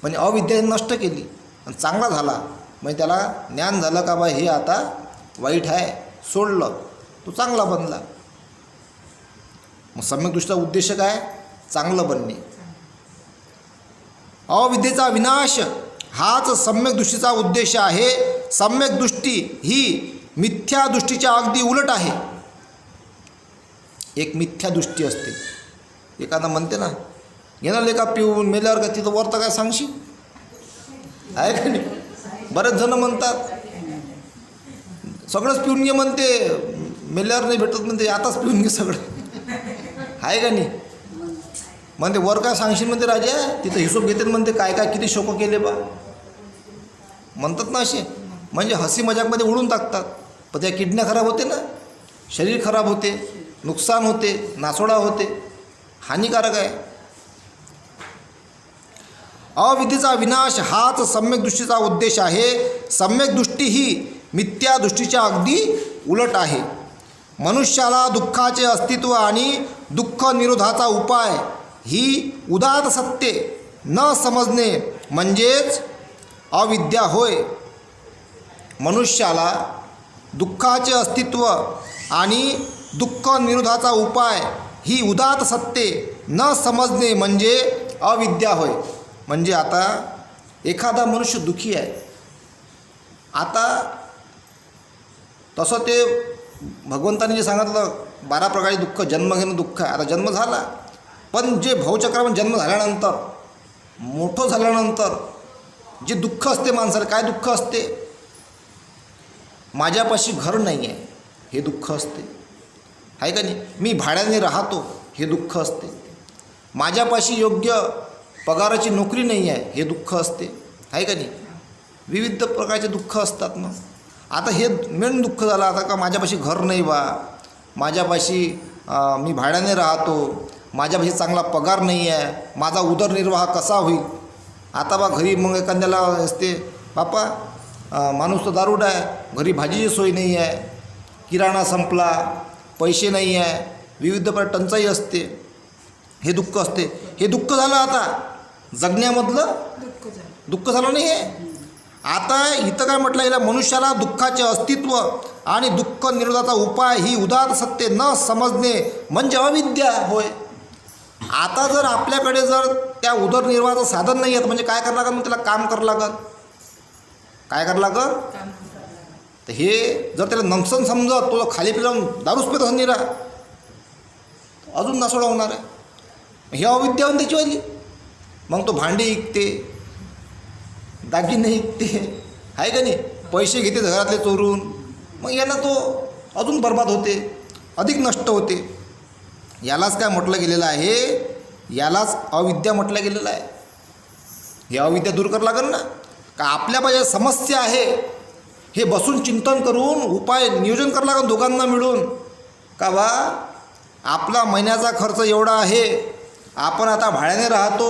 म्हणजे अविद्या नष्ट केली आणि चांगला झाला. म्हणजे त्याला ज्ञान झालं का बा हे आता वाईट आहे, सोडलं, तो चांगला बनला. मग सम्यक दृष्टीचा उद्देश काय? चांगलं बनणे. अविद्येचा विनाश हाच सम्यक दृष्टीचा उद्देश आहे. सम्यक दृष्टी ही मिथ्या दृष्टीच्या अगदी उलट आहे. एक मिथ्या दृष्टी असते. एखादा म्हणते ना, घेणार लेका पिऊन मेल्यावर का तिथं वरतं काय सांगशील, आहे का नाही? बरेच जण म्हणतात सगळंच पिऊन घे म्हणते, मेल्यावर नाही भेटत म्हणते, आताच पिऊन घे सगळं, आहे का नाही? म्हणते वर काय सांगशील म्हणते राजा, तिथं हिशोब घेते म्हणते काय काय किती शोक केले बा, म्हणतात ना असे. म्हणजे हसी मजाकमध्ये उडून टाकतात. पण त्या किडन्या खराब होते ना, शरीर खराब होते, नुकसान होते, नासोडा होते, हानिकारक आहे. अविद्येचा विनाश हाच सम्यक दृष्टीचा उद्देश आहे. सम्यक दृष्टी ही मिथ्या दृष्टीच्या अगदी उलट आहे. मनुष्याला दुःखाचे अस्तित्व आणि दुःख निरोधाचा उपाय ही उदात्त सत्ये न समजणे म्हणजेच अविद्या होय. मनुष्याला दुःखाचे अस्तित्व आणि दुःख निरोधाचा उपाय ही उदात्त सत्ये न समजणे म्हणजे अविद्या होय. म्हणजे आता एखादा मनुष्य दुःखी आहे, आता तसं ते भगवंताने जे सांगितलं 12 प्रकारचे दुःख, जन्म घेणं दुःख आहे. आता जन्म झाला, पण जे भावचक्रामध्ये जन्म झाल्यानंतर, मोठं झाल्यानंतर जे दुःख असते माणसाला, काय दुःख असते? माझ्यापाशी घर नाही आहे, हे दुःख असते, आहे का नाही? मी भाड्याने राहतो, हे दुःख असते. माझ्यापाशी योग्य पगाराची नोकरी नाही आहे, हे दुःख असते, आहे का नाही? विविध प्रकारचे दुःख असतात ना. आता हे मेन दुःख झालं आता का माझ्यापाशी घर नाही बा, माझ्यापाशी मी भाड्याने राहतो, माझ्यापाशी चांगला पगार नाही आहे, माझा उदरनिर्वाह कसा होईल? आता बा घरी मग एखाद्याला असते, बापा माणूस तर दारूड आहे, घरी भाजीची सोय नाही आहे, किराणा संपला, पैसे नाही आहे, विविध प्रकार टंचाई असते, हे दुःख असते. हे दुःख झालं आता जगण्यामधलं दुःख झालं नाही हे. आता इथं काय म्हटलं गेलं? मनुष्याला दुःखाचे अस्तित्व आणि दुःख निरोधाचा उपाय ही उदात्त सत्य न समजणे म्हणजे अविद्या होय. आता जर आपल्याकडे जर त्या उदरनिर्वाहाचं साधन नाही आहे म्हणजे काय करावं लागेल? मग त्याला काम करावं लागेल. काय करावं लागेल? तर हे जर त्याला नमसन समजत, तो खाली पिलावून दारूच पेत असं निरा, अजून नासोडा होणार आहे. हे अविद्या होऊन त्याचीवाली. मग तो भांडे विकते, दागिने विकते, आहे का नाही? पैसे घेते घरातले चोरून, मग याला तो अजून बर्बाद होते, अधिक नष्ट होते. यालाच काय म्हटलं गेलेलं आहे? यालाच अविद्या म्हटलं गेलेलं आहे. हे अविद्या दूर करावं लागेल ना. का आपल्या पाहिजे समस्या आहे, हे बसून चिंतन करून उपाय नियोजन करावं लागेल दोघांना मिळून. का बा आपला महिन्याचा खर्च एवढा आहे, आपण आता भाड्याने राहतो,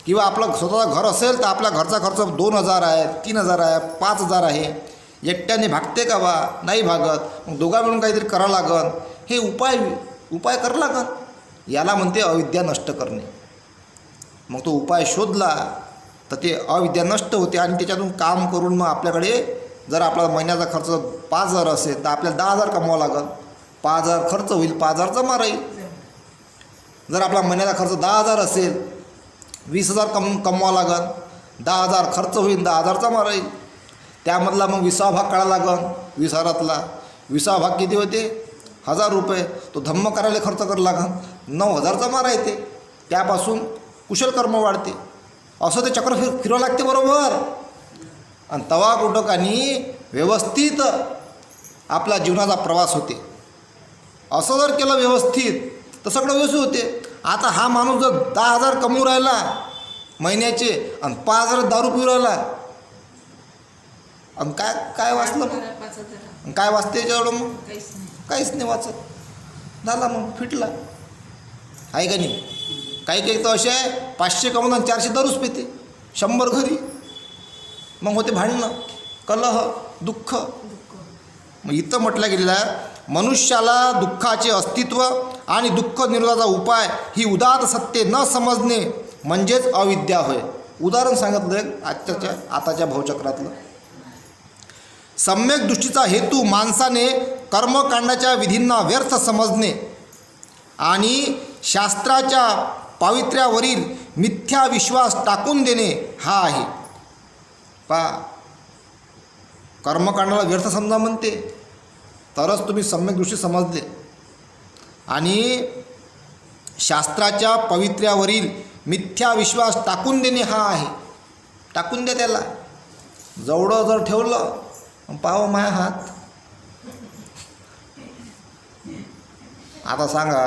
किंवा आपलं स्वतःचं घर असेल तर आपल्या घरचा खर्च 2,000 आहे, 3,000 आहे, 5,000 आहे. एकट्याने भागते का बा? नाही भागत. मग दोघा मिळून काहीतरी करावं लागन. हे उपाय करावं लागन. याला म्हणते अविद्या नष्ट करणे. मग तो उपाय शोधला तर ते अविद्या नष्ट होते आणि त्याच्यातून काम करून मग आपल्याकडे जर आपला महिन्याचा खर्च 5,000 असेल तर आपल्याला 10,000 कमवावं लागेल. 5,000 खर्च होईल, 5,000 जमा राहील. जर आपला महिन्याचा खर्च 10,000 असेल, 20,000 कमवावं लागेल. 10,000 खर्च होईल, 10,000 जमा राहील. त्यामधला मग 20वा भाग काढावा लागेल. 20,000तला 20वा भाग किती होते? 1,000 रुपये. तो धम्म करायला खर्च करावं लागेल. 9,000 जमा राहते. त्यापासून कुशल कर्म वाढते. असं ते चक्र फिरवावं लागते बरोबर. आणि तवा कुटकांनी व्यवस्थित आपला जीवनाचा प्रवास होते. असं जर केलं व्यवस्थित तर सगळं व्यवस्थित होते. आता हा माणूस जर 10,000 कमवू राहिला महिन्याचे आणि 5,000 दारू पिऊ राहिला, आणि काय वाचलं मग? काय वाचते याच्यावर? मग काहीच नाही वाचत. झाला मग फिटला, आहे का नाही? काही तर असे आहे 500 कमवून 400 दारूच पिते, 100 घरी. मग होते भांडणं, कलह, दुःख. मग इथं म्हटलं गेलेलं आहे मनुष्याला दुःखाचे अस्तित्व आणि दुःख निरोधाचा उपाय ही उदात्त सत्य न समजणे म्हणजेच अविद्या होय. उदाहरण सांगितलं आताच्या भावचक्रातलं. सम्यक दृष्टीचा हेतू माणसाने कर्मकांडाच्या विधींना व्यर्थ समजणे आणि शास्त्राच्या पावित्र्यावरील मिथ्या विश्वास टाकून देणे हा आहे. कर्मकांडाला व्यर्थ समजा म्हणते तरच तुम्ही सम्यक दृष्टी समजले. आणि शास्त्राच्या पावित्र्यावरील मिथ्या विश्वास टाकून देणे हा आहे. टाकून द्या त्याला. जवळं जर ठेवलं पाव माया हात. आता सांगा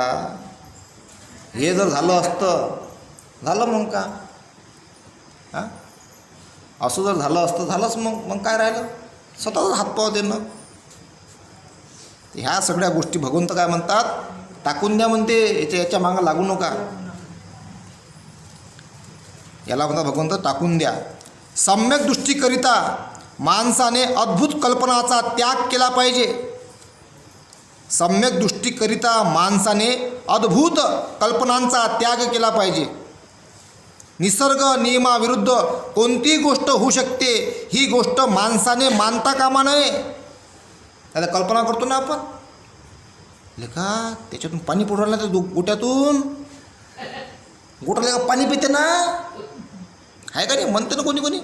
हे जर झालं असतं, झालं मग का? हां, असं जर झालं असतं झालंच. मग काय राहिलं? स्वतःच हातपाव देणं. ह्या सगळ्या गोष्टी भगवंत काय म्हणतात? टाकून द्या म्हणते. याच्या मागं लागू नका. याला म्हणतात भगवंत टाकून द्या. सम्यक दृष्टीकरिता माणसाने अद्भुत कल्पनाचा त्याग केला पाहिजे. सम्यक दृष्टीकरिता माणसाने अद्भुत कल्पनांचा त्याग केला पाहिजे. निसर्ग नियमाविरुद्ध कोणतीही गोष्ट होऊ शकते ही गोष्ट माणसाने मानता कामा नये. आता कल्पना करतो ना आपण, लेखा त्याच्यातून पाणी पडू राहिलं तर गोट्यातून गोटाला का पाणी पिते ना, आहे का नाही? म्हणते ना कोणी कोणी,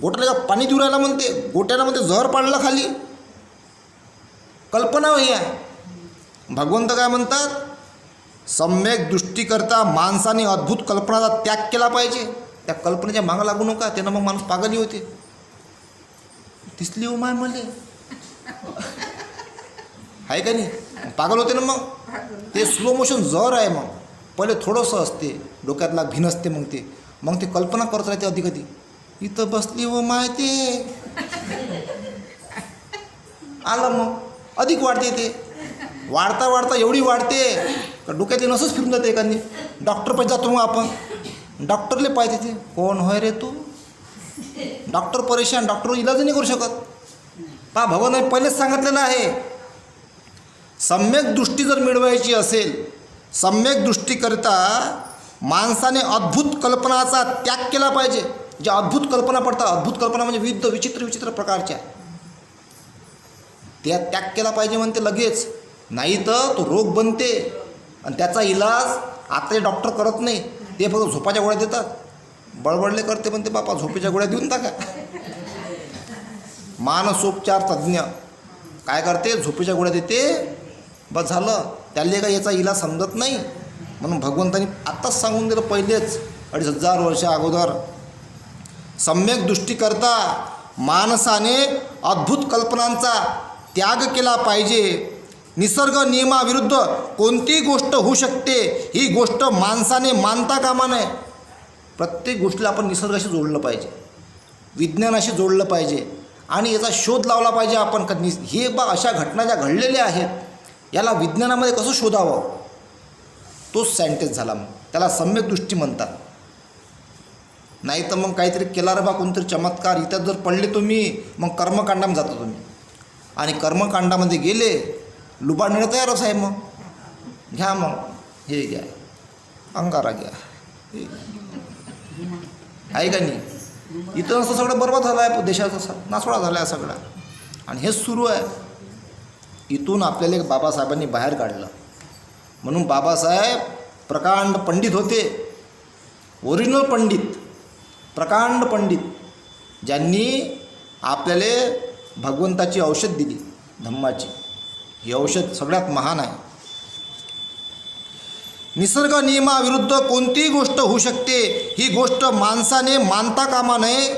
गोटाला का पाणी देऊ राहिला म्हणते, गोट्याला म्हणते जहर पाडलं खाली. कल्पना ही आहे. भगवंत काय म्हणतात? सम्यक दृष्टीकरता माणसाने अद्भुत कल्पनाचा त्याग केला पाहिजे. त्या कल्पनेच्या मागं लागू नका, त्यानं मग माणूस पागलही होते. दिसली हो माय मले आहे का नाही, पागल होते ना. मग ते स्लो मोशन जर आहे. मग पहिले थोडंसं असते, डोक्यातला भिन असते. मग ते कल्पना करत राहते अधिक कधी, इथं बसली हो माय ते आलं. मग अधिक वाढते. ते वाढता वाढता एवढी वाढते का डोक्यात नसंच फिरून जाते एखादी. डॉक्टर पाहिजे जातो मग आपण, डॉक्टरले पाहिजे. ते कोण होय रे तू, डॉक्टर परेशान, डॉक्टर इलाज नाही करू शकत. पहा भगवान पहिलेच सांगितलेलं आहे, सम्यक दृष्टी जर मिळवायची असेल, सम्यक दृष्टीकरिता माणसाने अद्भुत कल्पनाचा त्याग केला पाहिजे. ज्या अद्भुत कल्पना पडतात, अद्भुत कल्पना म्हणजे विविध विचित्र प्रकारच्या, त्या त्याग केला पाहिजे म्हणते लगेच. नाही तर तो रोग बनते आणि त्याचा इलाज आता डॉक्टर करत नाही. ते फक्त झोपाच्या गोळ्या देतात, बळबडले करते. म्हणते बापा झोपेच्या गोळ्या देऊन टाका. मानसोपचार तज्ज्ञ काय करते, झोपेच्या गोळ्या देते, बस झालं. त्याला काय याचा इलाज समजत नाही. म्हणून भगवंतांनी आत्ताच सांगून दिलं पहिलेच 2500 वर्ष अगोदर, सम्यक दृष्टीकरता माणसाने अद्भुत कल्पनांचा त्याग केला पाहिजे. निसर्ग नियमाविरुद्ध कोणतीही गोष्ट होऊ शकते, ही गोष्ट माणसाने मानता कामा नये. प्रत्येक गोष्टीला आपण निसर्गाशी जोडलं पाहिजे, विज्ञानाशी जोडलं पाहिजे आणि याचा शोध लावला पाहिजे आपण. हे अशा घटना ज्या घडलेल्या आहेत याला विज्ञानामध्ये कसं शोधावं, तोच सायंटिस्ट झाला. मग त्याला सम्यक दृष्टी म्हणतात. नाही तर मग काहीतरी केला रे बा कोणतरी चमत्कार, इथं जर पडले तुम्ही मग कर्मकांडामध्ये जाता तुम्ही. आणि कर्मकांडामध्ये गेले लुबाडणे तयारच आहे. मग घ्या, मग हे घ्या, अंगारा घ्या, आहे का नाही. इथं असं सगळं बरबाद झालं आहे, देशाचा नासोडा झाला आहे सगळा. आणि हेच सुरू आहे. इथून आपल्याला एक बाबासाहेबांनी बाहेर काढलं. म्हणून बाबासाहेब प्रकांड पंडित होते, ओरिजिनल पंडित, प्रकांड पंडित, ज्यांनी आपल्याला भगवंताची औषध दिली, धम्माची. ही औषध सगळ्यात महान आहे. निसर्ग नियमाविरुद्ध कोणतीही गोष्ट होऊ शकते, ही गोष्ट माणसाने मानता कामा नये.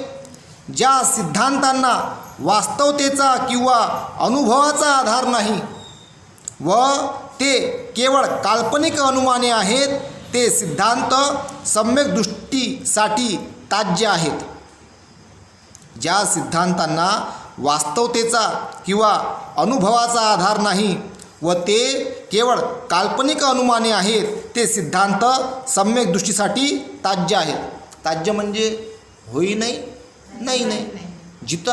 ज्या सिद्धांतांना वास्तवतेचा किंवा अनुभवाचा आधार नाही व ते केवळ काल्पनिक अनुमाने आहेत, ते सिद्धांत सम्यक दृष्टीसाठी त्याज्य आहेत. ज्या सिद्धांतांना वास्तवतेचा किंवा अनुभवाचा आधार नाही व ते केवळ काल्पनिक अनुमाने आहेत, ते सिद्धांत सम्यक दृष्टीसाठी त्याज्य आहेत. त्याज्य म्हणजे होई नाही, नाही. जिथं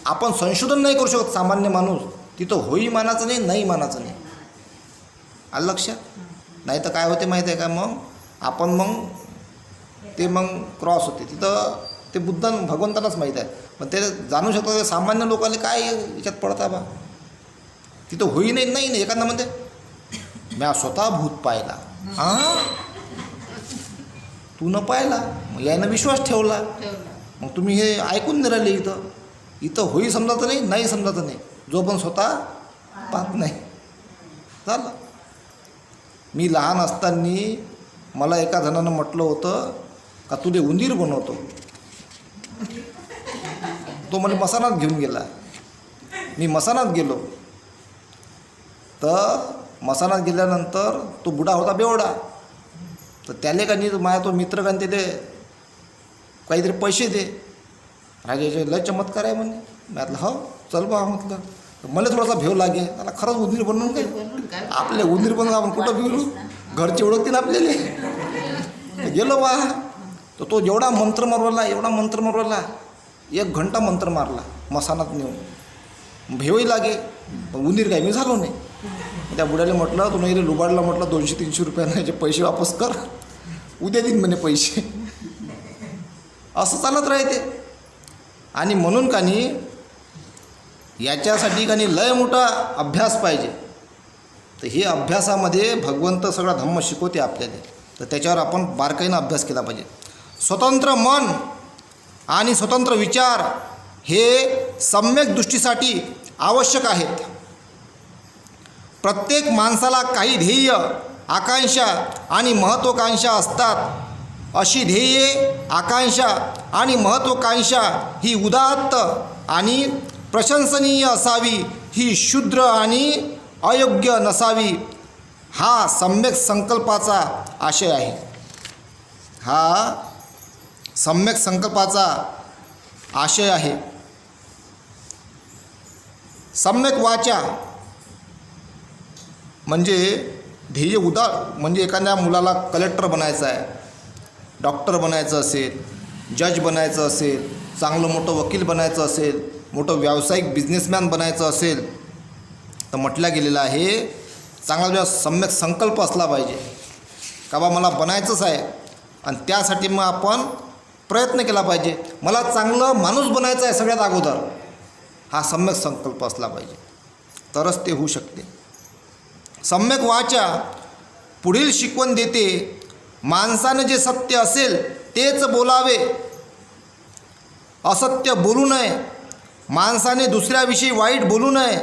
आपण संशोधन नाही करू शकत सामान्य माणूस, तिथं होई मानाचं नाही, नाही मानाचं नाही. आलं लक्षात. नाही तर काय होते माहीत आहे का, मग आपण मग क्रॉस होते तिथं. ते भगवंतांनाच माहीत आहे, पण ते जाणू शकतात. सामान्य लोकांना काय याच्यात पडता बा, तिथं होई नाही. एखादा म्हणते म्या स्वतः भूत पाहिला. हां, तू न पाहिला, मग यानं विश्वास ठेवला. मग तुम्ही हे ऐकून नाही राहिले. इथं होई समजायचं नाही, नाही समजायचं नाही, जो पण स्वतः पाहत नाही. झालं. मी लहान असताना मला एका जणानं म्हटलं होतं का तुले उंदीर बनवतो. तो मला मसानात घेऊन गेला. मी मसानात गेलो तर मसानात गेल्यानंतर तो बुडा होता बेवडा. तर त्याले का नाही माझा तो मित्र का त्याले काहीतरी पैसे दे, राजाचे लय चमत्कार आहे म्हणे. मी म्हटलं हो चल बा म्हटलं. मला थोडासा भेव लागे, त्याला खरंच उंदीर बनवून काय आपले उंदीर बनवून आपण कुठं भिवू, घरचे ओळखतील आपल्याला. गेलो बा. तर तो एवढा मंत्र मारवला, 1 घंटा मंत्र मारला मसानात नेऊन. भेवही लागे, पण उंदीर काय मी झालो नाही. त्या बुड्याला म्हटलं तू नाही रे लुबाडला, म्हटलं 200-300 रुपयानं याचे पैसे वापस कर, उद्या देईन म्हणे पैसे. असं चालत राहते. आणि म्हणून का नाही याच्यासाठी का नाही लय मोठा अभ्यास पाहिजे. तर हे अभ्यासामध्ये भगवंत सगळा धम्म शिकवते आपल्याला. तर त्याच्यावर आपण बारकाईनं अभ्यास केला पाहिजे. स्वतंत्र मन आणि स्वतंत्र विचार हे सम्यक दृष्टीसाठी आवश्यक आहेत. प्रत्येक माणसाला काही ध्येय आकांक्षा आणि महत्त्वाकांक्षा असतात. अशी ध्येये, आकांक्षा आणि महत्त्वाकांक्षा ही उदात्त आणि प्रशंसनीय असावी, ही क्षुद्र आणि अयोग्य नसावी. हा सम्यक संकल्पाचा आशय आहे. हा सम्यक संकल्पाचा आशय आहे. सम्यक वाचा म्हणजे ध्येय म्हणजे एखाद्या मुलाला कलेक्टर बनायचं आहे, डॉक्टर बनायचं असेल, जज बनायचं असेल, चांगलं मोठं वकील बनायचं असेल, मोठं व्यावसायिक बिझनेसमॅन बनायचं असेल, तर म्हटलं गेलेलं आहे चांगला सम्यक संकल्प असला पाहिजे का बा मला बनायचंच आहे. आणि त्यासाठी मग आपण प्रयत्न केला पाहिजे. मला चांगलं माणूस बनायचं आहे सगळ्यात अगोदर. हा सम्यक संकल्प असला पाहिजे, तरच ते होऊ शकते. सम्यक वाचा पुढील शिकवण देते, माणसाने जे सत्य असेल तेच बोलावे, असत्य बोलू नये. माणसाने दुसऱ्याविषयी वाईट बोलू नये.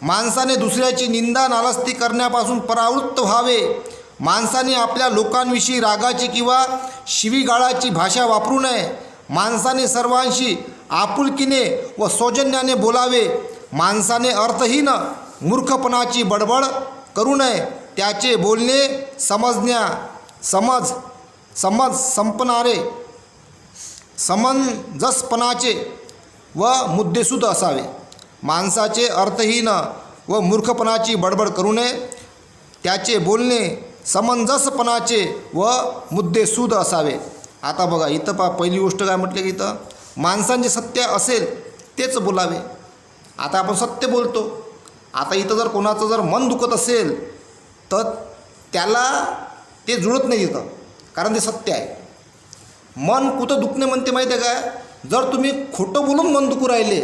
माणसाने दुसऱ्याची निंदा नालस्ती करण्यापासून परावृत्त व्हावे. माणसाने आपल्या लोकांविषयी रागाची किंवा शिवीगाळाची भाषा वापरू नये. माणसाने सर्वांशी आपुलकीने व सौजन्याने बोलावे. माणसाने अर्थहीन मूर्खपणाची बडबड करू नये. त्याचे बोलणे समंजसपणाचे व मुद्देसूद असावे. माणसाचे अर्थहीन व मूर्खपणाची बडबड करू नये. त्याचे बोलणे समंजसपणाचे व मुद्देसूद असावे. आता बघा इथं पहिली गोष्ट काय म्हटलं की इथं माणसांचे सत्य असेल तेच बोलावे. आता आपण सत्य बोलतो. आता इथं जर कोणाचं जर मन दुखत असेल तर त्याला ते जुळत नाही इथं, कारण ते सत्य आहे. मन कुठं दुखणे म्हणते माहिती आहे काय? जर तुम्ही खोटं बोलून मन दुखू राहिले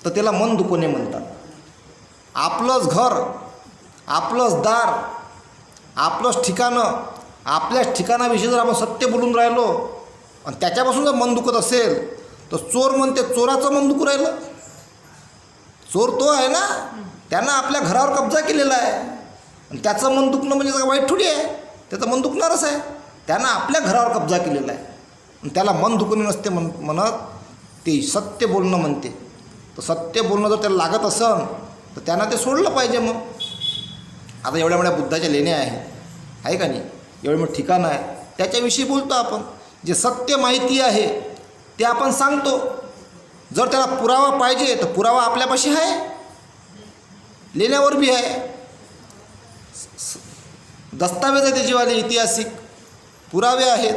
तर त्याला मन दुखणे म्हणतात. आपलंच घर, आपलंच दार, आपलंच ठिकाणं, आपल्याच ठिकाणाविषयी जर आपण सत्य बोलून राहिलो आणि त्याच्यापासून जर मन दुखत असेल तर चोर म्हणते चोराचं मन दुखू राहिलं. चोर तो आहे ना, त्यानं आपल्या घरावर कब्जा केलेला आहे आणि त्याचं मन दुखणं म्हणजे काय वाईट थोडी आहे. त्याचं मन दुखणारच आहे. त्यानं आपल्या घरावर कब्जा केलेला आहे आणि त्याला मन दुखणे नसते म्हणत ते सत्य बोलणं म्हणते. तर सत्य बोलणं जर त्याला लागत असेल तर त्यानं ते सोडलं पाहिजे. मग आता एवढ्या मोठ्या बुद्धाच्या लेण्या आहे का नाही, एवढं मोठं ठिकाण आहे, त्याच्याविषयी बोलतो आपण. जे सत्य माहिती आहे ते आपण सांगतो. जर त्याला पुरावा पाहिजे तर पुरावा आपल्यापाशी आहे, लेण्यावर बी आहे, दस्तावेज आहे त्याचेवाले, ऐतिहासिक पुरावे आहेत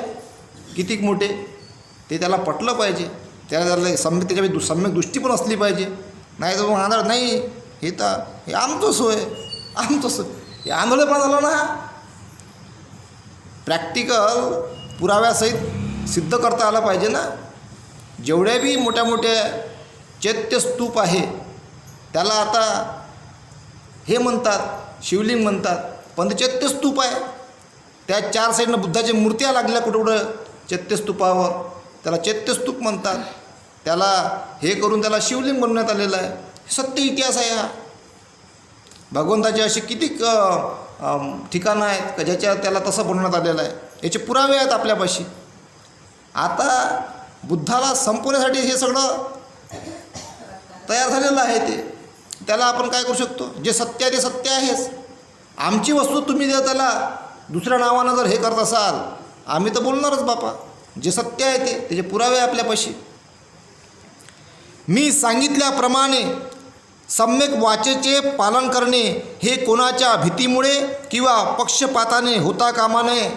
कितीक मोठे. ते त्याला पटलं पाहिजे. त्याला त्याच्यामध्ये सम्यक दृष्टी पण असली पाहिजे. नाही तर मग आंधळ नाही, हे तर हे आमचंच होय, आमचंच हे आंधळे पण झालं ना. प्रॅक्टिकल पुराव्यासहित सिद्ध करता आलं पाहिजे ना. जेवढ्या बी मोठ्या मोठ्या चैत्यस्तूप आहे त्याला आता हे म्हणतात, शिवलिंग म्हणतात, पण ते चैत्यस्तूप आहे. त्या चार साईडनं बुद्धाच्या मूर्त्या लागल्या कुठं कुठं चैत्यस्तूपावर, त्याला चैत्यस्तूप म्हणतात. त्याला हे करून त्याला शिवलिंग बनवण्यात आलेलं आहे. सत्य इतिहास आहे हा. भगवंताचे असे किती ठिकाणं आहेत का ज्याच्या त्याला तसं बनवण्यात आलेलं आहे. याचे पुरावे आहेत आपल्यापाशी. आता बुद्धाला संपवण्यासाठी हे सगळं तयार झालेलं आहे. त्याला आपण काय करू शकतो? जे सत्य आहे ते सत्य आहेच. आमची वस्तू तुम्ही जर त्याला दुसऱ्या नावानं जर हे करत असाल, आम्ही तर बोलणारच बापा. जे सत्य आहे त्याचे पुरावे आहे आपल्यापाशी. मी सांगितल्याप्रमाणे सम्यक वाचेचे पालन करणे हे कोणाच्या भीतीमुळे किंवा पक्षपाताने होता कामा नये.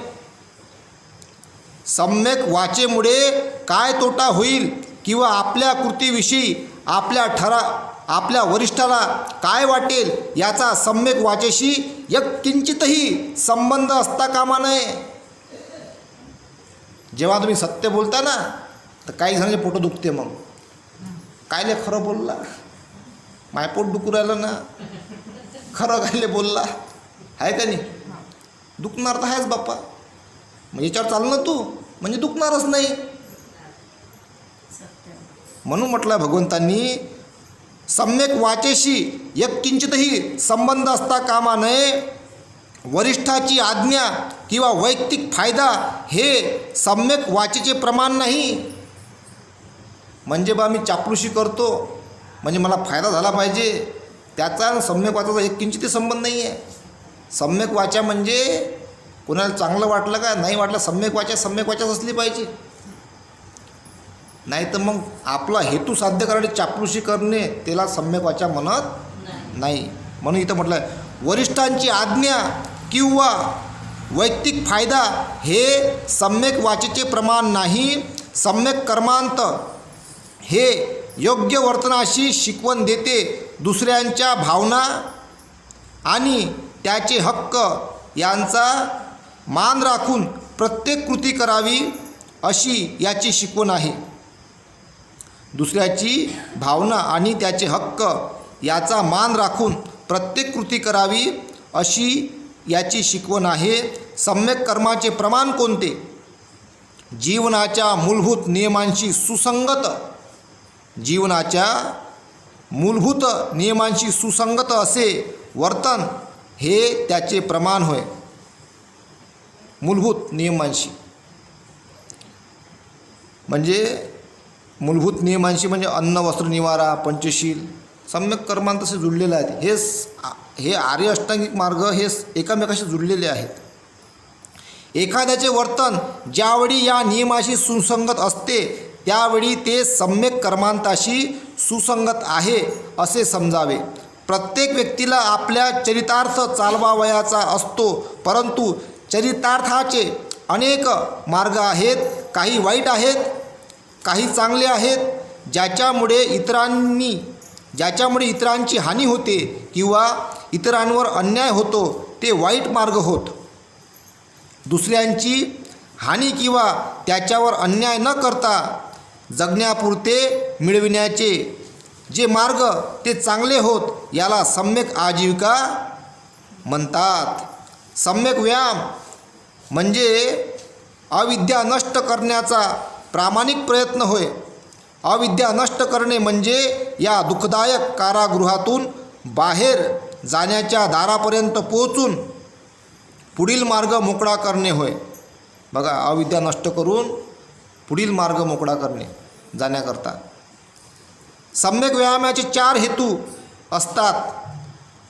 सम्यक वाचेमुळे काय तोटा होईल किंवा आपल्या कृतीविषयी आपल्या वरिष्ठाला काय वाटेल याचा सम्यक वाचेशी एक किंचितही संबंध असता कामा नये. जेव्हा तुम्ही सत्य बोलता ना तर काही जणांचे पोट दुखते. मग कायले खरं बोलला, मायपोट दुखू राहिलं ना, खरं कायले बोलला आहे का नाही. दुखणार तर आहेच बाप्पा. मग याच्यावर चालणं तू म्हणजे दुखणारच नाही. म्हणून म्हटलं भगवंतांनी सम्यक वाचेशी एक किंचितही संबंध असता कामा नये. वरिष्ठाची आज्ञा किंवा वैयक्तिक फायदा हे सम्यक वाचेचे प्रमाण नाही. म्हणजे बा मी चापलुशी करतो म्हणजे मला फायदा झाला पाहिजे, त्याचा आणि सम्यक वाचाचा एक किंचितही संबंध नाही आहे. सम्यक वाचा म्हणजे कोणाला चांगलं वाटलं का नाही वाटलं, सम्यक वाचाच असली पाहिजे. नाही तर मग आपला हेतू साध्य करण्यासाठी चापलुशी करणे त्याला सम्यक वाचा म्हणत नाही. म्हणून इथं म्हटलं आहे वरिष्ठांची आज्ञा किंवा वैयक्तिक फायदा हे सम्यक वाचेचे प्रमाण नाही. सम्यक कर्मांत हे योग्य वर्तनाशी शिकवण देते. दुसऱ्यांच्या भावना आणि त्याचे हक्क यांचा मान राखून प्रत्येक कृती करावी अशी याची शिकवण आहे. दुसऱ्याची भावना आणि त्याचे हक्क याचा मान राखून प्रत्येक कृती करावी अशी याची शिकवण आहे. सम्यक कर्माचे प्रमाण कोणते? जीवनाच्या मूलभूत नियमांशी सुसंगत असे वर्तन हे त्याचे प्रमाण होय. मूलभूत नियमांशी म्हणजे अन्न वस्त्र निवारा पंचशील सम्यक कर्मांत तसे जुळलेले आहेत. हे आर्य अष्टांगिक मार्ग हे एकामेकाशी जुळलेले आहेत. एखाद्याचे वर्तन ज्यावेळी या नियमाशी सुसंगत असते त्यावेळी ते सम्यक कर्मांताशी सुसंगत आहे असे समजावे. प्रत्येक व्यक्तीला आपल्या चरितार्थ चालवावयाचा असतो, परंतु चरितार्थाचे अनेक मार्ग आहेत. काही वाईट आहेत, काही चांगले आहेत. ज्याच्यामुळे इतरांची हानी होते किंवा इतरांवर अन्याय होतो ते वाईट मार्ग होत. दुसऱ्यांची हानी किंवा त्याच्यावर अन्याय न करता जगण्यापुरते मिळविण्याचे जे मार्ग ते चांगले होत याला सम्यक आजीविका म्हणतात. सम्यक व्यायाम म्हणजे अविद्या नष्ट करण्याचा प्रामाणिक प्रयत्न होय. अविद्या नष्ट करणे म्हणजे या दुःखदायक कारागृहातून बाहेर जाण्याच्या दारापर्यंत पोहोचून पुढील मार्ग मोकळा करणे होय. बघा, अविद्या नष्ट करून पुढील मार्ग मोकळा करणे जाण्याकरता. सम्यक व्यायामाचे 4 हेतू असतात.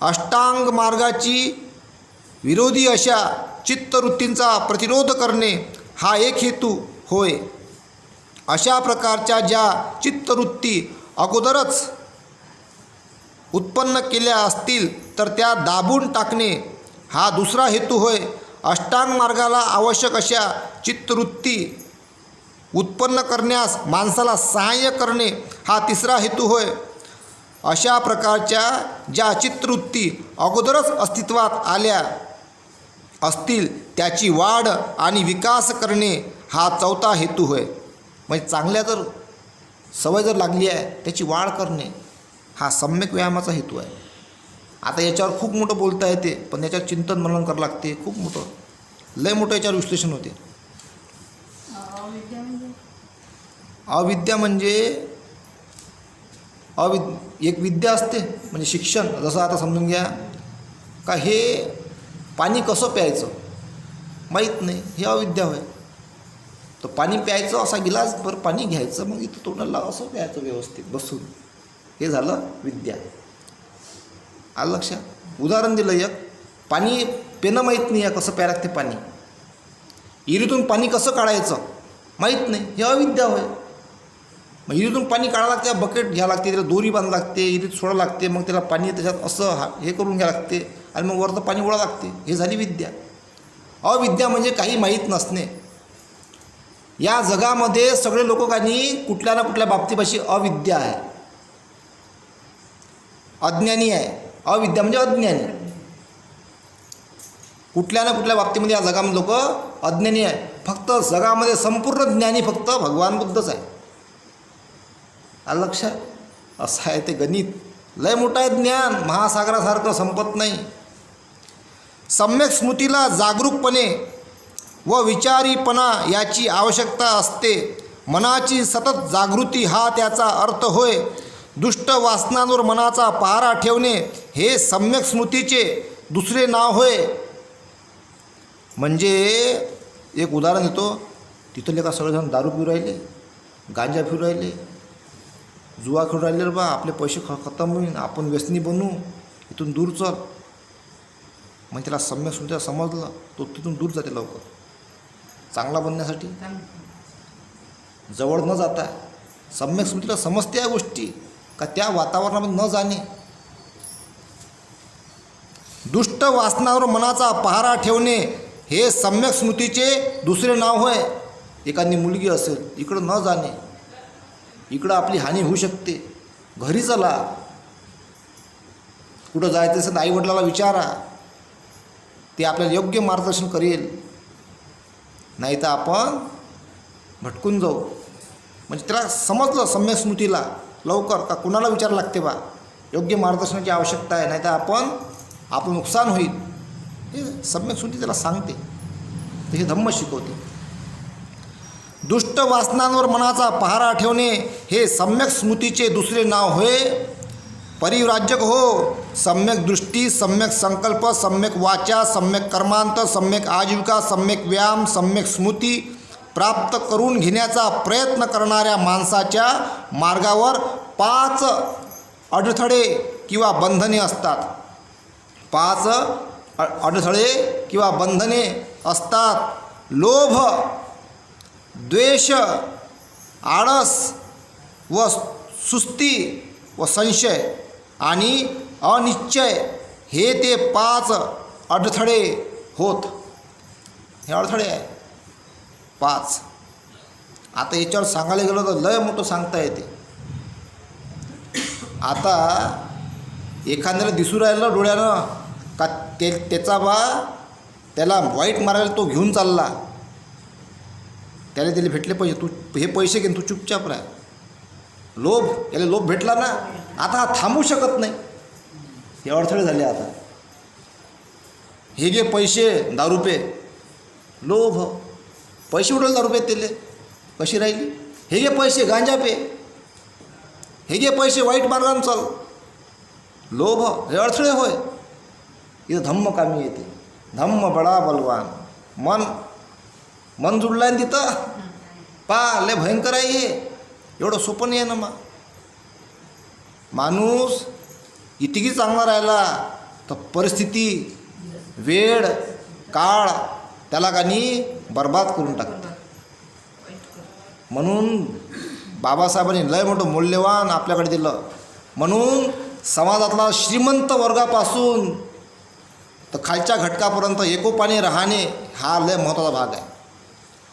अष्टांग मार्गाची विरोधी अशा चित्तवृत्तींचा प्रतिरोध करणे हा एक हेतू होय. अशा प्रकारच्या ज्या चित्तवृत्ती अगोदरच उत्पन्न केल्या असतील तर त्या दाबून टाकणे हा दुसरा हेतू होय. अष्टांग मार्गाला आवश्यक अशा चित्तवृत्ती उत्पन्न करण्यास माणसाला सहाय्य करणे हा तिसरा हेतू होय. अशा प्रकारच्या ज्या चित्तवृत्ती अगोदरच अस्तित्वात आल्या असतील त्याची वाढ आणि विकास करणे हा चौथा हेतू होय. म्हणजे चांगल्या जर सवय जर लागली आहे त्याची वाढ करणे हा सम्यक व्यायामाचा हेतू आहे. आता याच्यावर खूप मोठं बोलता येते, पण याच्यावर चिंतन मनन करावं लागते. खूप लय मोठं याच्यावर विश्लेषण होते. अविद्या म्हणजे एक विद्या असते म्हणजे शिक्षण. जसं आता समजून घ्या का हे पाणी कसं प्यायचं माहीत नाही, हे अविद्या होय. तर पाणी प्यायचं असा गिलासभर पाणी घ्यायचं, मग इथं तोंडाला असं प्यायचं व्यवस्थित बसून, हे झालं विद्या. आलं लक्षात? उदाहरण दिलं एक, पाणी पिणं माहीत नाही आहे कसं प्यायला लागते पाणी. इरीतून पाणी कसं काढायचं माहीत नाही, हे अविद्या होय. मग इरीतून पाणी काढावं लागते, बकेट घ्यावं लागते, त्याला दोरी बांधावं लागते, इरीत सोडावं लागते, मग त्याला पाणी त्याच्यात असं हे करून घ्यावं लागते आणि मग वरतं पाणी ओढावं लागते. हे झाली विद्या. अविद्या म्हणजे काही माहीत नसणे. या जगामध्ये सगळे लोक काही कुठल्या ना कुठल्या बाबतीपाशी अविद्या आहे, अज्ञानी आहे. अविद्या म्हणजे अज्ञानी. कुठल्या ना कुठल्या बाबतीमध्ये या जगामध्ये लोक अज्ञानी आहे. फक्त जगामध्ये संपूर्ण ज्ञानी फक्त भगवान बुद्धच आहे. आलं लक्षात? असं आहे ते गणित. लय मोठं आहे ज्ञान, महासागरासारखं संपत नाही. सम्यक स्मृतीला जागरूकपणे व विचारीपणा याची आवश्यकता असते. मनाची सतत जागृती हा त्याचा अर्थ होय. दुष्ट वासनांवर मनाचा पहारा ठेवणे हे सम्यक स्मृतीचे दुसरे नाव होय. म्हणजे एक उदाहरण देतो, तिथले का सगळेजण दारू पिऊ राहिले, गांजा पिऊ राहिले, जुवा खेळू राहिले, रे बा आपले पैसे खतम होईल, आपण व्यसनी बनू, इथून दूर चल. मग त्याला सम्यक स्मृतीला समजलं, तो तिथून दूर जाते लवकर. चांगला बनण्यासाठी जवळ न जाता सम्यक स्मृतीला समजते या गोष्टी, का त्या वातावरणामध्ये न जाणे. दुष्ट वासनावर मनाचा पहारा ठेवणे हे सम्यक स्मृतीचे दुसरे नाव होय. एखादी मुलगी असेल, इकडं न जाणे, इकडं आपली हानी होऊ शकते, घरी चला. कुठं जायचं असेल तर आईवडिलाला विचारा, ते आपल्याला योग्य मार्गदर्शन करेल. नाही तर आपण भटकून जाऊ. म्हणजे त्याला समजलं सम्यक स्मृतीला लवकर, का कुणाला विचारायला लागते बा, योग्य मार्गदर्शनाची आवश्यकता आहे, नाही तर आपलं नुकसान होईल. हे सम्यक स्मृती त्याला सांगते, तर हे धम्म शिकवते. दुष्ट वासनांवर मनाचा पहारा ठेवणे हे सम्यक स्मृतीचे दुसरे नाव होय. परिव्राजक हो, सम्यक दृष्टी, सम्यक संकल्प, सम्यक वाचा, सम्यक कर्मांत, सम्यक आजीविका, सम्यक व्यायाम, सम्यक स्मृती प्राप्त करून घेण्याचा प्रयत्न करणाऱ्या माणसाच्या मार्गावर 5 अडथळे किंवा बंधने असतात. 5 अडथळे किंवा बंधने असतात. लोभ, द्वेष, आळस व सुस्ती व संशय आणि अनिश्चय हे ते 5 अडथळे होत. हे अडथळे आहे 5. आता याच्यावर सांगायला गेलं तर लय मोठं सांगता येते. आता एखाद्याला दिसू राहिलं डोळ्यानं का त्याचा बा त्याला वाईट मारायला तो घेऊन चालला, त्याला भेटले पैसे, तू हे पैसे घेऊन तू चुपचाप राह. लोभ, याला लोभ भेटला ना, आता हा थांबू शकत नाही. हे अडथळे झाले. आता हे घे पैसे 10 रुपये, लोभ, पैसे उडवले 10 रुपये त्याले, कशी राहिली. हे घे पैसे गांजा पे, हे घे पैसे वाईट मार्गाने चल, लोभ. हे अडथळे होय. इथं धम्म कामी येते. धम्म बडा बलवान. मन जुडलं आहे तिथं, पा लय भयंकर आहे हे. एवढं सोपं नाही आहे ना. मग माणूस इतकी चांगला राहिला तर परिस्थिती, वेळ, काळ त्याला कानी बर्बाद करून टाकते. म्हणून बाबासाहेबांनी लय मोठं मूल्यवान आपल्याकडे दिलं. म्हणून समाजातला श्रीमंत वर्गापासून तर खालच्या घटकापर्यंत एकोपाने राहणे हा लय महत्त्वाचा भाग आहे.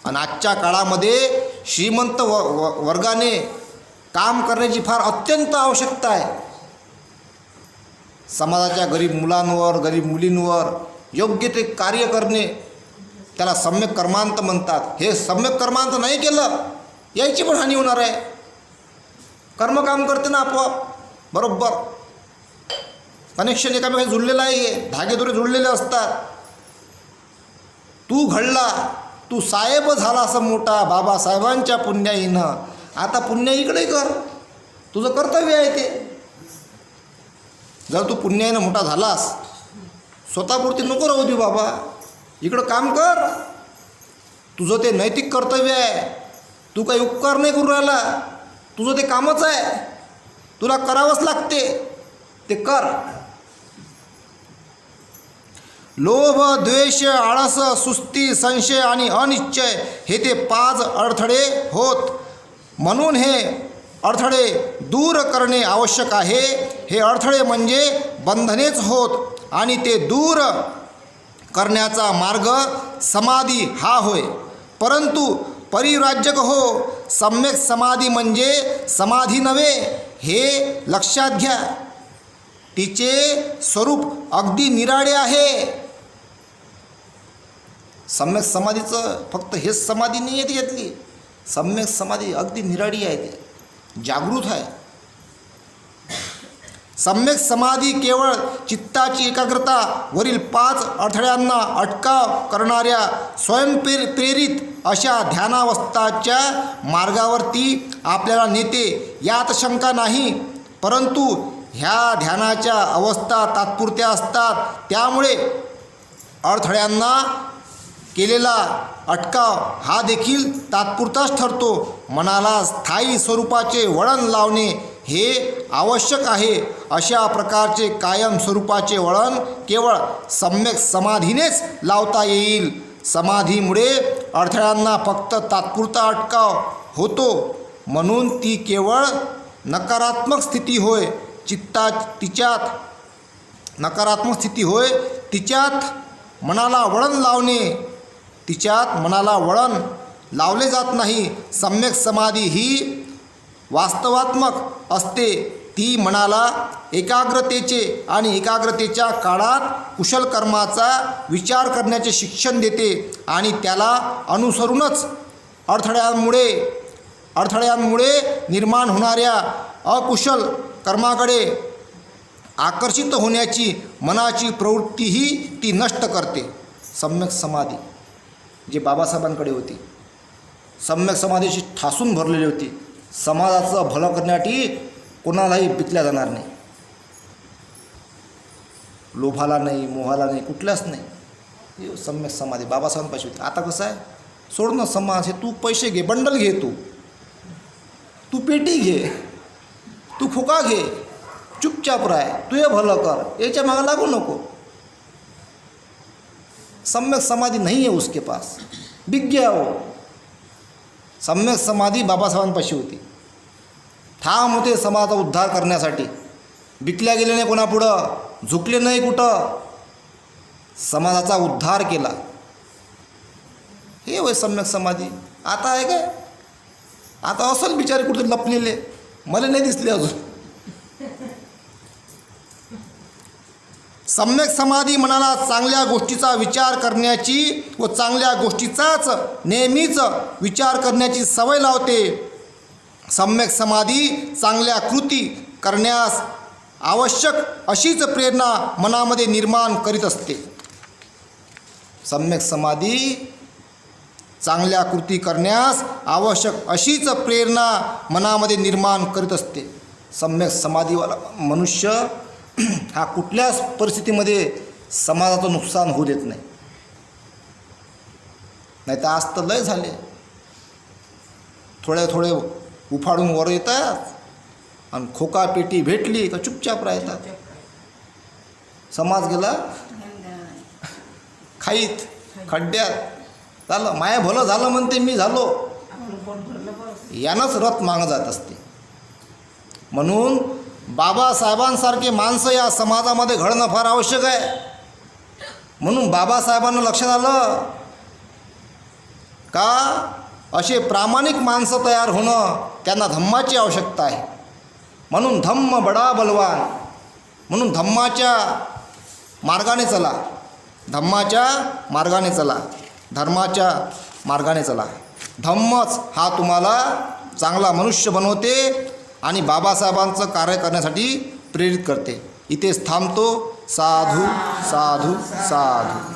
आणि आजच्या काळामध्ये श्रीमंत वर्गाने काम करण्याची फार अत्यंत आवश्यकता आहे. समाजाच्या गरीब मुलांवर, गरीब मुलींवर योग्य ते कार्य करणे, त्याला सम्यक कर्मांत म्हणतात. हे सम्यक कर्मांत नाही केलं, याची पण हानी होणार आहे. कर्म काम करते ना आपोआप, बरोबर कनेक्शन एकामेकाशी जुळलेलं आहे. हे धागेदोरे जुळलेले असतात. तू घडला, तू साहेब झाला असं मोठा बाबासाहेबांच्या पुण्याईनं, आता पुण्य इकडे कर, तुझं कर्तव्य आहे ते. जर तू पुण्याईनं मोठा झालास, स्वतःपुरती नको राहू देऊ बाबा, इकडं काम कर, तुझं ते नैतिक कर्तव्य आहे. तू काही उपकार नाही करू राहिला, तुझं ते कामच आहे, तुला करावंच लागते, ते कर. लोभ, द्वेष, आळस, सुस्ती, संशय आणि अनिश्चय हे ते 5 अडथळे होत. म्हणून हे अडथळे दूर करणे आवश्यक आहे. हे अडथळे म्हणजे बंधनेच होत आणि ते दूर करण्याचा मार्ग समाधी हा होय. परंतु परिव्राजक हो, सम्यक समाधी म्हणजे समाधी नव्हे, हे लक्षात घ्या. तिचे स्वरूप अगदी निराळे आहे. सम्यक समाधीचं फक्त हेच समाधी नाही आहे त्यातली. सम्यक समाधी अगदी निराळी आहे, ते जागृत आहे. सम्यक समाधी केवळ चित्ताची एकाग्रता वरील 5 अडथळ्यांना अटकाव करणाऱ्या स्वयंप्रेरित अशा ध्यानावस्थाच्या मार्गावरती आपल्याला नेते, यात शंका नाही. परंतु ह्या ध्यानाच्या अवस्था तात्पुरत्या असतात. त्यामुळे अडथळ्यांना केलेला अटकाव हा देखील तात्पुरताच ठरतो. मनाला स्थायी स्वरूपाचे वळण लावणे हे आवश्यक आहे. अशा प्रकारचे कायम स्वरूपाचे वळण केवळ सम्यक समाधीनेच लावता येईल. समाधीमुळे अडथळ्यांना फक्त तात्पुरता अटकाव होतो, म्हणून ती केवळ नकारात्मक स्थिती होय. नकारात्मक स्थिती होय. तिच्यात मनाला वळण लावले जात नाही. सम्यक समाधी ही वास्तवात्मक असते. ती मनाला एकाग्रतेच्या काळात कुशल कर्माचा विचार करण्याचे शिक्षण देते आणि त्याला अनुसरूनच अडथळ्यांमुळे निर्माण होणाऱ्या अकुशल कर्माकडे आकर्षित होण्याची मनाची प्रवृत्तीही ती नष्ट करते. सम्यक समाधी जे बाबासाहेबांकडे होती, सम्यक समाधीशी ठासून भरलेली होती. समाजाचं भलं करण्यासाठी कोणालाही पिकल्या जाणार नाही, लोभाला नाही, मोहाला नाही, कुठल्याच नाही. हे सम्यक समाधी बाबासाहेबांपाशी होती. आता कसं आहे, सोडणं समाज हे तू पैसे घे, बंडल घे, तू पेटी घे, तू खोका घे, चुपचाप राह, तू हे भलं कर, याच्या मागं लागू नको. सम्यक समाधी नहीं है उसके पास, बिक गया वो. सम्यक समाधी बाबासाहेबांपाशी होती. ठाम होते समाजाचा उद्धार करण्यासाठी. बिकल्या गेले नाही कोणापुढं, झुकले नाही कुठं, समाजाचा उद्धार केला. हे होय सम्यक समाधी. आता आहे काय, आता असल बिचारे कुठे लपलेले, मला नाही दिसले अजून. सम्यक समाधी मनाला चांगल्या गोष्टीचा विचार करण्याची व चांगल्या गोष्टीचाच नेहमीच विचार करण्याची सवय लावते. सम्यक समाधी चांगल्या कृती करण्यास आवश्यक अशीच प्रेरणा मनामध्ये निर्माण करीत असते. सम्यक समाधी चांगल्या कृती करण्यास आवश्यक अशीच प्रेरणा मनामध्ये निर्माण करीत असते. सम्यक समाधीवाला मनुष्य हा कुठल्याच परिस्थितीमध्ये समाजाचं नुकसान होऊ देत नाही. नाही तर आज तर लय झाले, थोडे उफाडून वर येतात आणि खोका पेटी भेटली का चुपचाप राहतात. समाज गेला खाईत खड्ड्यात. झालं माया भलं झालं म्हणते, मी झालो, यानंच रथ मागं जात असते. म्हणून बाबासाहेबांसारखे माणसं या समाजामध्ये घडणं फार आवश्यक आहे. म्हणून बाबासाहेबांना लक्षात आलं का असे प्रामाणिक माणसं तयार होणं त्यांना धम्माची आवश्यकता आहे. म्हणून धम्म बडा बलवान, म्हणून धम्माच्या मार्गाने चला, धम्माच्या मार्गाने चला, धर्माच्या मार्गाने चला. धम्मच हा तुम्हाला चांगला मनुष्य बनवते आणि बाबासाहेबांचं कार्य करण्यासाठी प्रेरित करते. इथेच थांबतो. साधू साधू साधू.